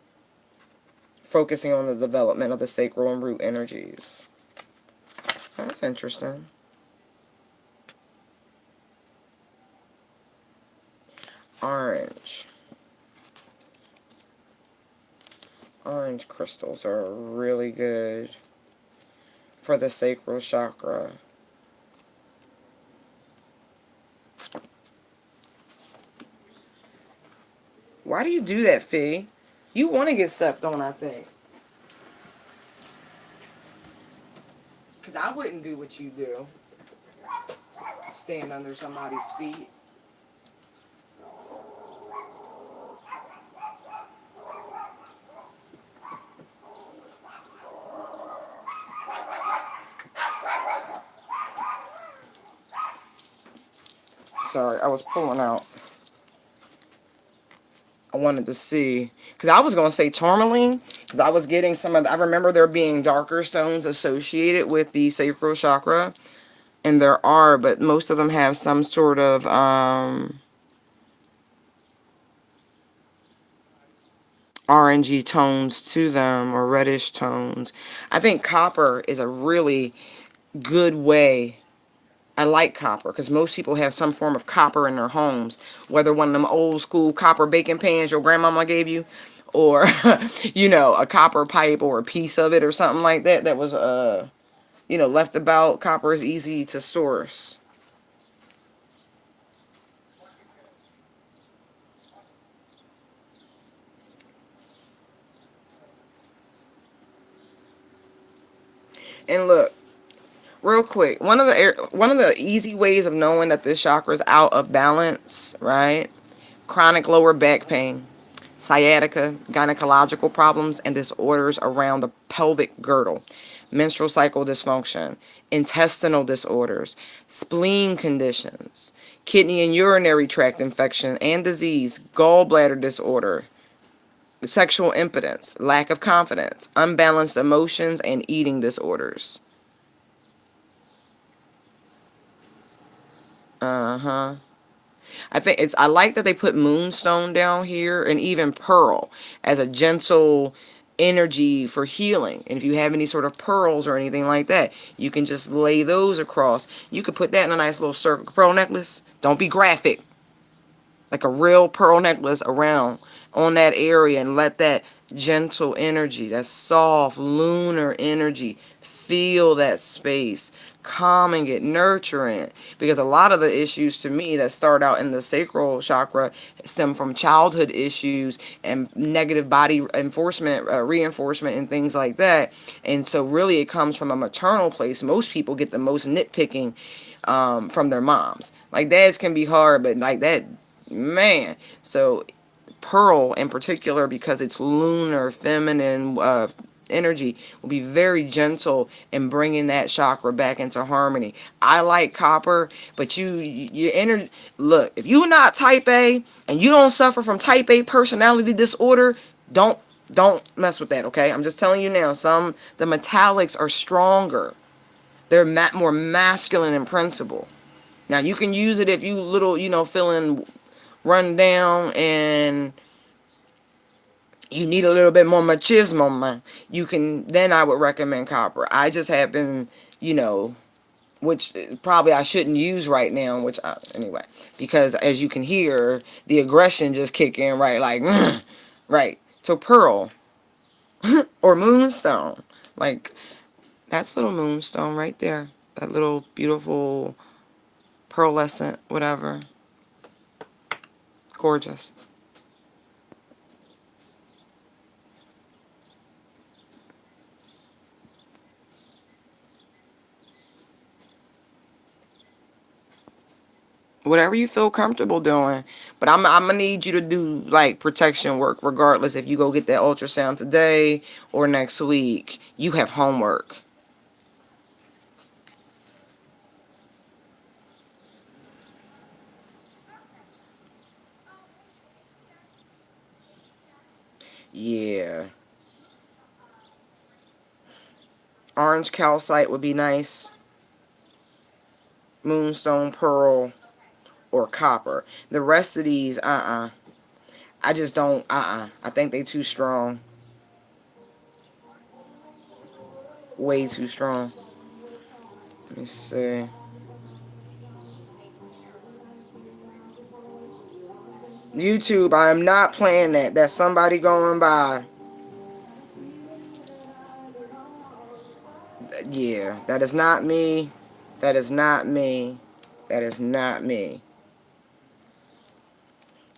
focusing on the development of the sacral and root energies. That's interesting. Orange. Orange crystals are really good for the sacral chakra. Why do you do that, Fee? You want to get stepped on, I think. Because I wouldn't do what you do. Stand under somebody's feet. Sorry, I was pulling out. I wanted to see. Because I was going to say tourmaline. Because I was getting some of I remember there being darker stones associated with the sacral chakra. And there are, but most of them have some sort of orangey tones to them, or reddish tones. I think copper is a really good way. I like copper because most people have some form of copper in their homes, whether one of them old school copper baking pans your grandmama gave you, or you know, a copper pipe or a piece of it or something like that that was you know, left about. Copper is easy to source. And look, real quick, one of the easy ways of knowing that this chakra is out of balance, right? Chronic lower back pain, sciatica, gynecological problems, and disorders around the pelvic girdle, menstrual cycle dysfunction, intestinal disorders, spleen conditions, kidney and urinary tract infection and disease, gallbladder disorder, sexual impotence, lack of confidence, unbalanced emotions, and eating disorders. Uh-huh. I like that they put moonstone down here and even pearl as a gentle energy for healing. And if you have any sort of pearls or anything like that, you can just lay those across. You could put that in a nice little circle pearl necklace. Don't be graphic. Like a real pearl necklace around on that area, and let that gentle energy, that soft lunar energy, feel that space, calming it, nurturing it. Because a lot of the issues to me that start out in the sacral chakra stem from childhood issues and negative body enforcement, reinforcement, and things like that. And so really it comes from a maternal place. Most people get the most nitpicking from their moms. Like dads can be hard, but like that, man. So pearl in particular, because it's lunar feminine energy, will be very gentle in bringing that chakra back into harmony. I like copper, but look, if you're not type A and you don't suffer from type A personality disorder, don't mess with that, okay? I'm just telling you now, the metallics are stronger. They're more masculine in principle. Now you can use it if you little, feeling run down and you need a little bit more machismo, man. Then I would recommend copper. I just happen, which probably I shouldn't use right now, anyway, because as you can hear, the aggression just kick in, right? Like, right. So pearl or moonstone, like that's little moonstone right there. That little beautiful pearlescent, whatever. Gorgeous. Whatever you feel comfortable doing. But I'm gonna need you to do like protection work regardless if you go get that ultrasound today or next week. You have homework. Yeah. Orange calcite would be nice. Moonstone pearl or copper. The rest of these, I just don't, I think they too strong. Way too strong. Let me see. YouTube, I am not playing that. That's somebody going by. Yeah, that is not me. That is not me. That is not me.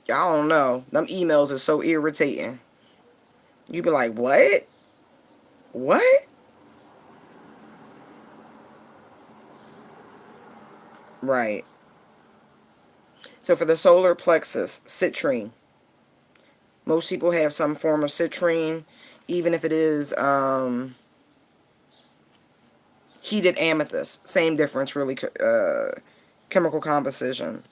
Y'all don't know. Them emails are so irritating. You be like, what? What? Right. So for the solar plexus, citrine. Most people have some form of citrine, even if it is heated amethyst. Same difference, really, chemical composition.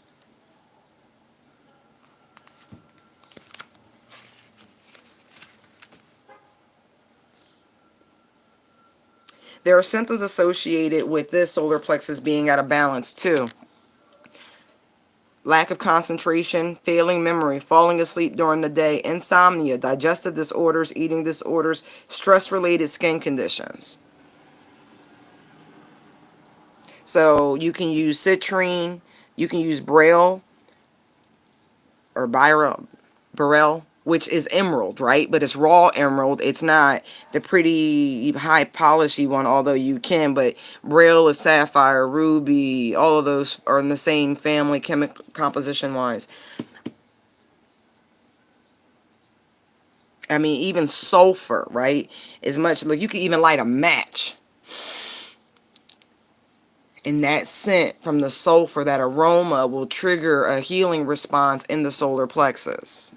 There are symptoms associated with this solar plexus being out of balance too. Lack of concentration, failing memory, falling asleep during the day, insomnia, digestive disorders, eating disorders, stress-related skin conditions. So you can use citrine, you can use braille or beryl, which is emerald, right? But it's raw emerald. It's not the pretty high polishy one, although you can. But braille is sapphire, ruby. All of those are in the same family, chemical composition wise. I mean, even sulfur, right? As much like you can even light a match. And that scent from the sulfur, that aroma, will trigger a healing response in the solar plexus.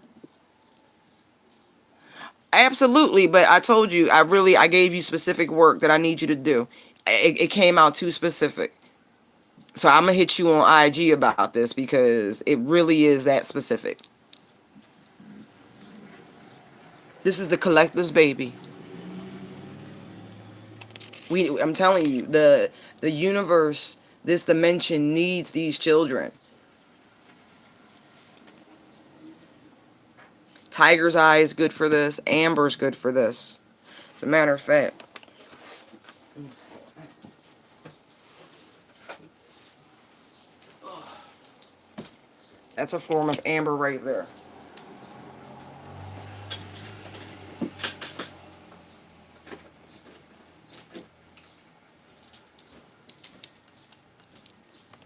Absolutely, but I told you, I gave you specific work that I need you to do. It came out too specific. So I'm going to hit you on IG about this because it really is that specific. This is the collective's baby. I'm telling you, the universe, this dimension needs these children. Tiger's eye is good for this. Amber's good for this. As a matter of fact, that's a form of amber right there.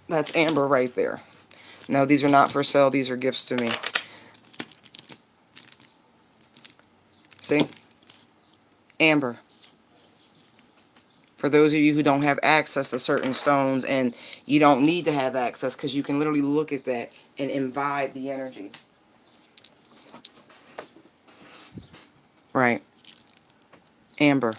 That's amber right there. No, these are not for sale. These are gifts to me. See? Amber. For those of you who don't have access to certain stones, and you don't need to have access because you can literally look at that and imbibe the energy. Right. Amber.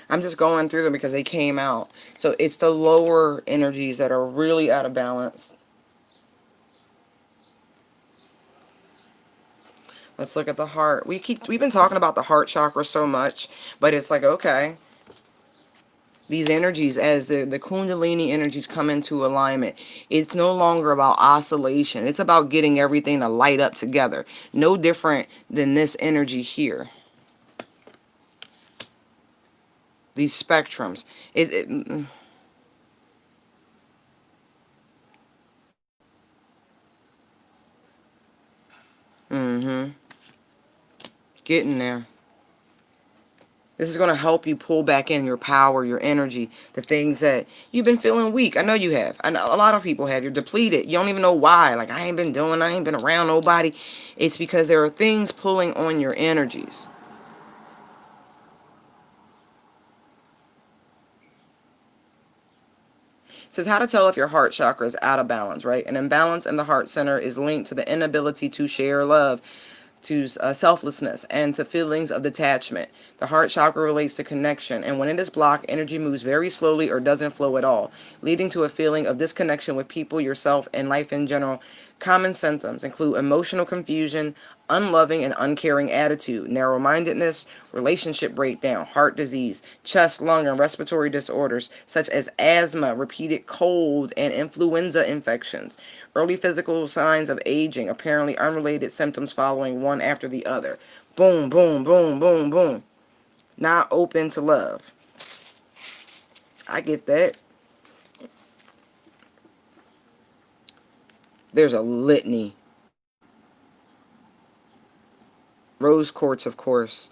I'm just going through them because they came out. So it's the lower energies that are really out of balance. Let's look at the heart. We've been talking about the heart chakra so much, but it's like, okay, these energies, as the Kundalini energies come into alignment, it's no longer about oscillation. It's about getting everything to light up together. No different than this energy here. These spectrums. Getting there. This is going to help you pull back in your power, your energy, the things that you've been feeling weak. I know you have. I know a lot of people have. You're depleted. You don't even know why. Like, I ain't been around nobody. It's because there are things pulling on your energies. It says how to tell if your heart chakra is out of balance, right? An imbalance in the heart center is linked to the inability to share love, to selflessness, and to feelings of detachment. The heart chakra relates to connection, and when it is blocked, energy moves very slowly or doesn't flow at all, leading to a feeling of disconnection with people, yourself, and life in general. Common symptoms include emotional confusion, unloving and uncaring attitude, narrow-mindedness, relationship breakdown, heart disease, chest, lung, and respiratory disorders such as asthma, repeated cold, and influenza infections. Early physical signs of aging, apparently unrelated symptoms following one after the other. Boom, boom, boom, boom, boom. Not open to love. I get that. There's a litany. Rose quartz, of course.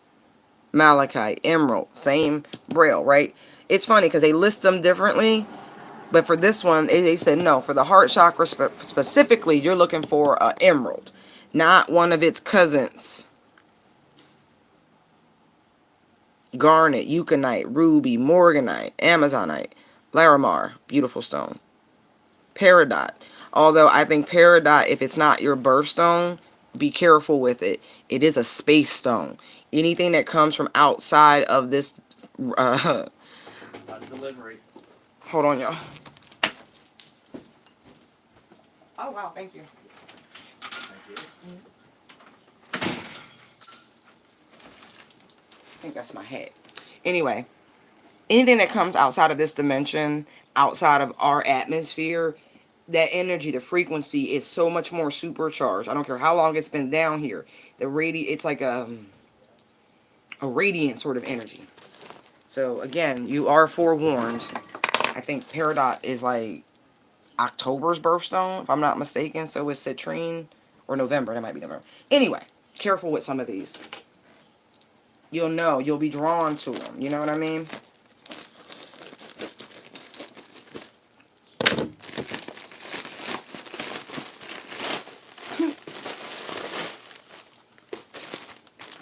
Malachite, emerald, same braille, right? It's funny because they list them differently, but for this one, they said no. For the heart chakra specifically, you're looking for an emerald, not one of its cousins. Garnet, euconite, ruby, morganite, amazonite, larimar, beautiful stone. Peridot. Although I think peridot, if it's not your birthstone, be careful with it. It is a space stone. Anything that comes from outside of this delivery. Hold on, y'all. Oh, wow, thank you. I think that's my hat. Anyway, anything that comes outside of this dimension, outside of our atmosphere, that energy, the frequency is so much more supercharged. I don't care how long it's been down here. It's like a radiant sort of energy. So again, you are forewarned. I think peridot is like October's birthstone, if I'm not mistaken. So is citrine, or November. That might be November. Anyway, careful with some of these. You'll know. You'll be drawn to them. You know what I mean?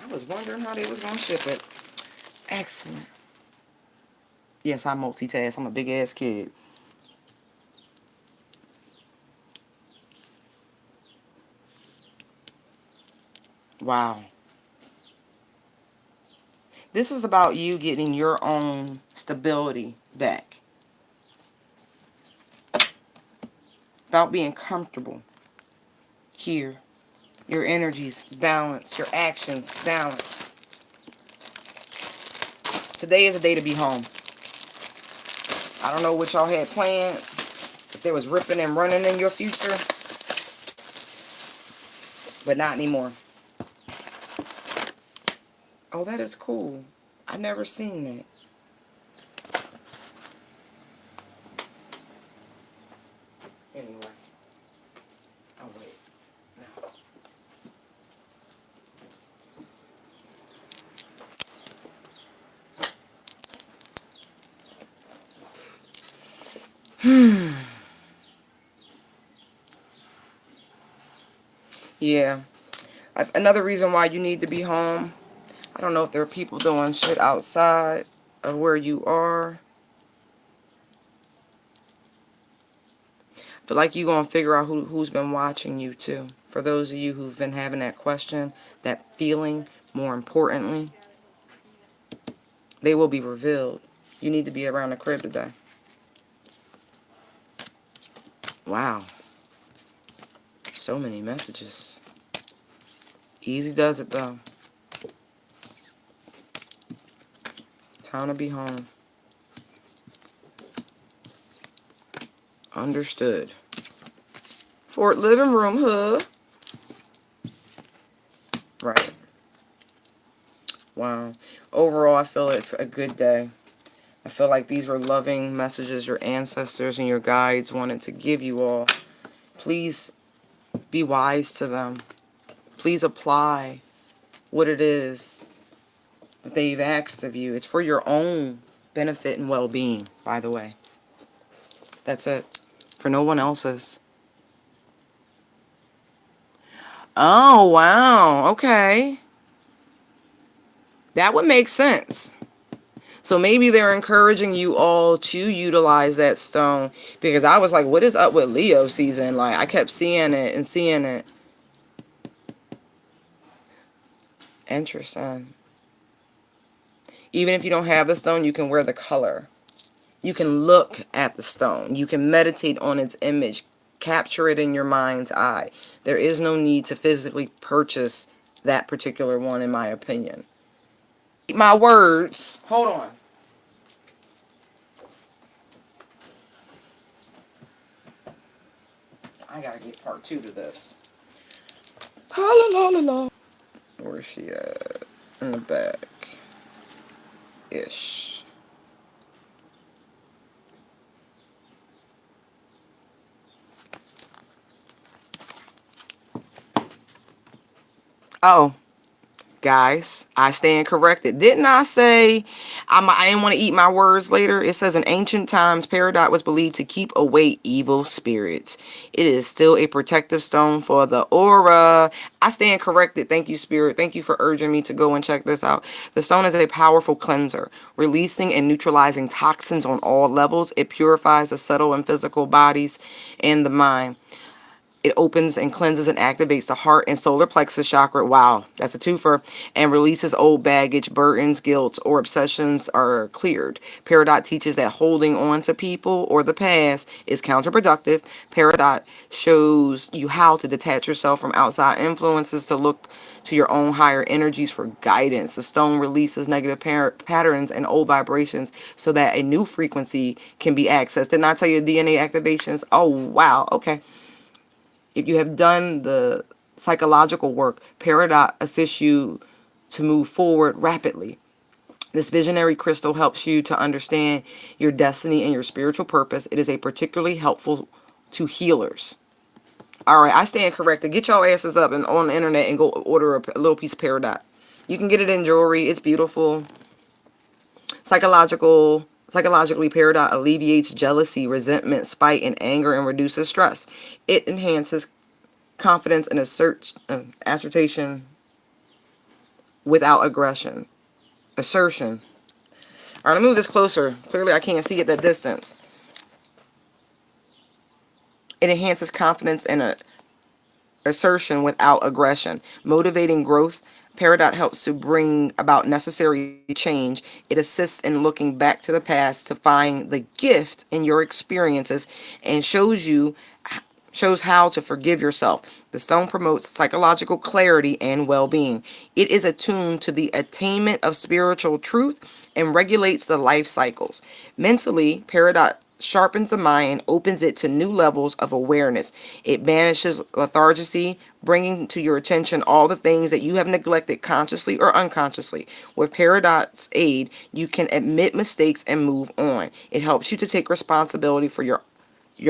I was wondering how they was going to ship it. Excellent. Yes, I multitask. I'm a big-ass kid. Wow. This is about you getting your own stability back. About being comfortable here. Your energies balanced. Your actions balanced. Today is a day to be home. I don't know what y'all had planned. If there was ripping and running in your future. But not anymore. Oh, that is cool. I never seen that. Anyway. Oh, wait. No. Yeah. Another reason why you need to be home. I don't know if there are people doing shit outside of where you are. I feel like you're going to figure out who's been watching you too. For those of you who've been having that question, that feeling, more importantly, they will be revealed. You need to be around the crib today. Wow. So many messages. Easy does it though. Time to be home. Understood. Fort living room, huh? Right. Wow. Overall, I feel it's a good day. I feel like these were loving messages your ancestors and your guides wanted to give you all. Please be wise to them. Please apply what it is that they've asked of you. It's for your own benefit and well-being, by the way. That's it. For no one else's. Oh, wow. Okay. That would make sense. So maybe they're encouraging you all to utilize that stone. Because I was like, what is up with Leo season? Like, I kept seeing it and seeing it. Interesting. Even if you don't have the stone, you can wear the color. You can look at the stone. You can meditate on its image. Capture it in your mind's eye. There is no need to physically purchase that particular one, in my opinion. My words. Hold on. I gotta get part 2 to this. La la la la. Where's she at? In the back. Ish. Oh. Guys, I stand corrected. Didn't I say I didn't want to eat my words later? It says in ancient times, peridot was believed to keep away evil spirits. It is still a protective stone for the aura. I stand corrected. Thank you, Spirit. Thank you for urging me to go and check this out. The stone is a powerful cleanser, releasing and neutralizing toxins on all levels. It purifies the subtle and physical bodies and the mind. It opens and cleanses and activates the heart and solar plexus chakra. Wow, that's a twofer. And releases old baggage, burdens, guilt, or obsessions are cleared. Peridot teaches that holding on to people or the past is counterproductive. Peridot shows you how to detach yourself from outside influences to look to your own higher energies for guidance. The stone releases negative patterns and old vibrations so that a new frequency can be accessed. Didn't I tell you DNA activations? Oh, wow. Okay. If you have done the psychological work, Peridot assists you to move forward rapidly. This visionary crystal helps you to understand your destiny and your spiritual purpose. It is a particularly helpful to healers. All right, I stand corrected. Get your asses up and on the internet and go order a little piece of Peridot. You can get it in jewelry. It's beautiful. Psychologically, Peridot alleviates jealousy, resentment, spite, and anger and reduces stress. It enhances confidence and assertion without aggression. Assertion. All right, let me move this closer. Clearly, I can't see at that distance. It enhances confidence and assertion without aggression, motivating growth. Peridot helps to bring about necessary change. It assists in looking back to the past to find the gift in your experiences and shows how to forgive yourself. The stone promotes psychological clarity and well-being. It is attuned to the attainment of spiritual truth and regulates the life cycles. Mentally, Peridot sharpens the mind, opens it to new levels of awareness. It banishes lethargy, bringing to your attention all the things that you have neglected consciously or unconsciously. With Peridot's aid, you can admit mistakes and move on. It helps you to take responsibility for your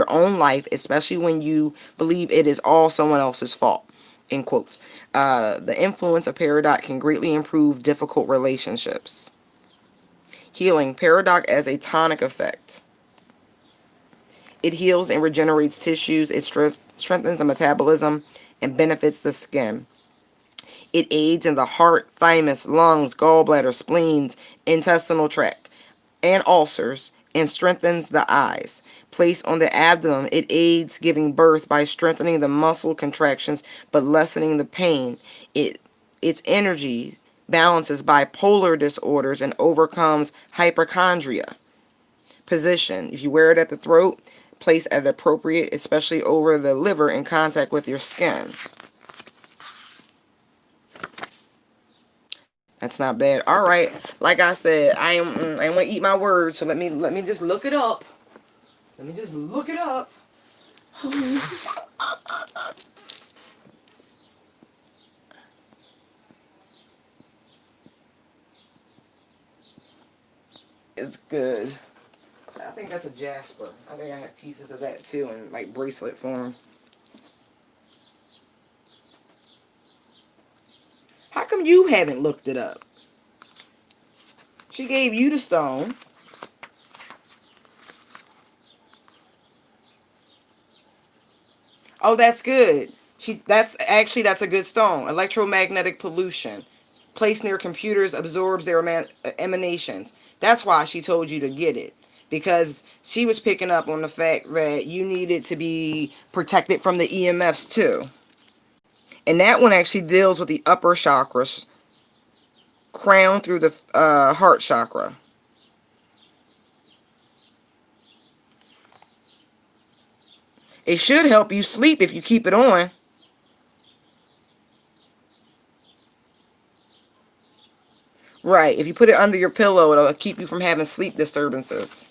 own life, especially when you believe it is all someone else's fault. In quotes. The influence of Peridot can greatly improve difficult relationships. Healing. Peridot as a tonic effect. It heals and regenerates tissues. It strengthens the metabolism and benefits the skin. It aids in the heart, thymus, lungs, gallbladder, spleens, intestinal tract, and ulcers, and strengthens the eyes. Placed on the abdomen, it aids giving birth by strengthening the muscle contractions but lessening the pain. Its energy balances bipolar disorders and overcomes hypochondria. Position. If you wear it at the throat, place at appropriate, especially over the liver in contact with your skin. That's not bad. All right. Like I said, I want to eat my words, so let me just look it up. Let me just look it up. It's good. I think that's a jasper. I think I have pieces of that too in like bracelet form. How come you haven't looked it up? She gave you the stone. Oh, that's good. That's a good stone. Electromagnetic pollution. Placed near computers absorbs their emanations. That's why she told you to get it. Because she was picking up on the fact that you needed to be protected from the EMFs too. And that one actually deals with the upper chakras, crown through the heart chakra. It should help you sleep if you keep it on. Right. If you put it under your pillow, it'll keep you from having sleep disturbances.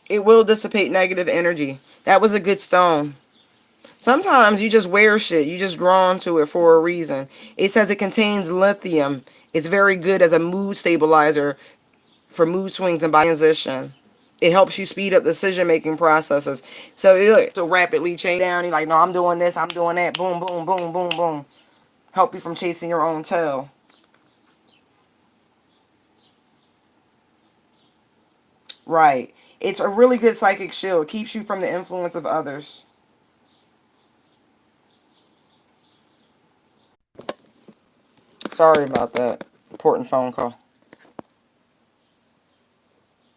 It will dissipate negative energy. That was a good stone. Sometimes you just wear shit. You just drawn to it for a reason. It says it contains lithium. It's very good as a mood stabilizer for mood swings and body transition. It helps you speed up decision making processes. So so rapidly change down. You're like, no, I'm doing this, I'm doing that. Boom, boom, boom, boom, boom. Help you from chasing your own tail. Right. It's a really good psychic shield. It keeps you from the influence of others. Sorry about that. Important phone call.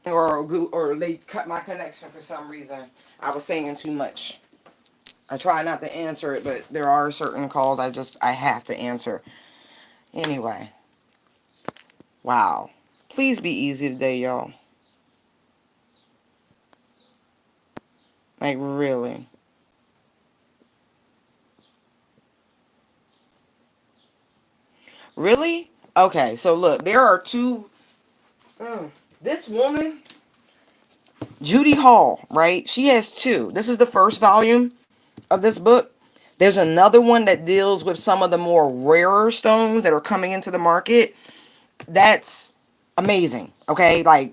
Or they cut my connection for some reason. I was saying too much. I try not to answer it, but there are certain calls I have to answer. Anyway, wow. Please be easy today, y'all. Like really. Really? Okay, so look, there are two. This woman, Judy Hall, right? She has two. This is the first volume of this book. There's another one that deals with some of the more rarer stones that are coming into the market. That's amazing. Okay, like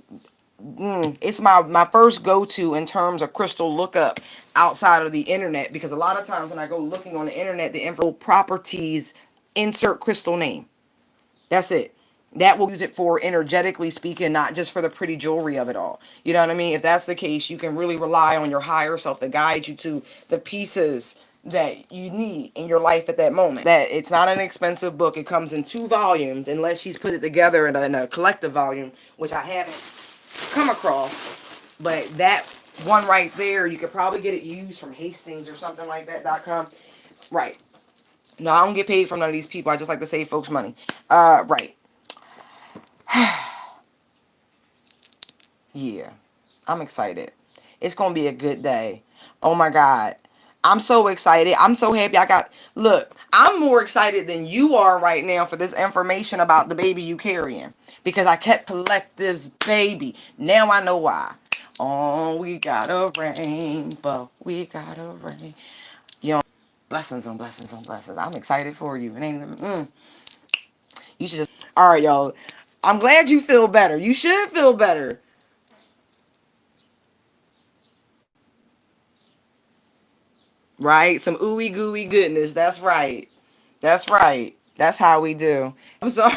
it's my first go-to in terms of crystal lookup outside of the internet, because a lot of times when I go looking on the internet, the info properties insert crystal name. That's it. That will use it for energetically speaking, not just for the pretty jewelry of it all. You know what I mean? If that's the case, you can really rely on your higher self to guide you to the pieces that you need in your life at that moment. That it's not an expensive book. It comes in 2 volumes, unless she's put it together in a collective volume, which I haven't come across. But that one right there, you could probably get it used from Hastings or something like that.com. Right. No, I don't get paid from none of these people. I just like to save folks money. Right. Yeah. I'm excited. It's going to be a good day. Oh my God. I'm so excited. I'm so happy. Look, I'm more excited than you are right now for this information about the baby you carrying. Because I kept collect this baby. Now I know why. Oh, we got a rainbow. We got a rain. You know, blessings on blessings on blessings. I'm excited for you. It ain't, you should just, all right, y'all. I'm glad you feel better. You should feel better. Right? Some ooey gooey goodness. That's right. That's right. That's how we do. I'm sorry.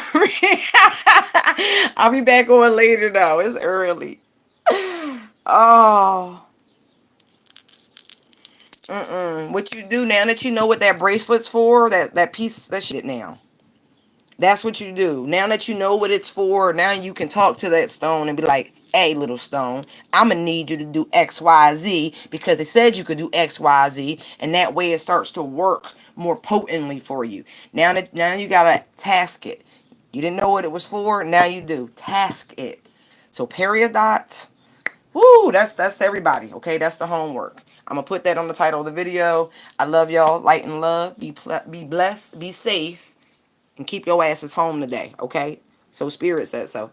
I'll be back on later though. It's early. Oh. What you do now that you know what that bracelet's for, that piece, that shit now. That's what you do. Now that you know what it's for, now you can talk to that stone and be like, hey, little stone, I'm going to need you to do X, Y, Z because they said you could do X, Y, Z. And that way it starts to work more potently for you. Now you got to task it. You didn't know what it was for. Now you do. Task it. So periodot. Woo, that's everybody. Okay, that's the homework. I'm going to put that on the title of the video. I love y'all. Light and love. Be blessed. Be safe. And keep your asses home today, okay? So Spirit said so.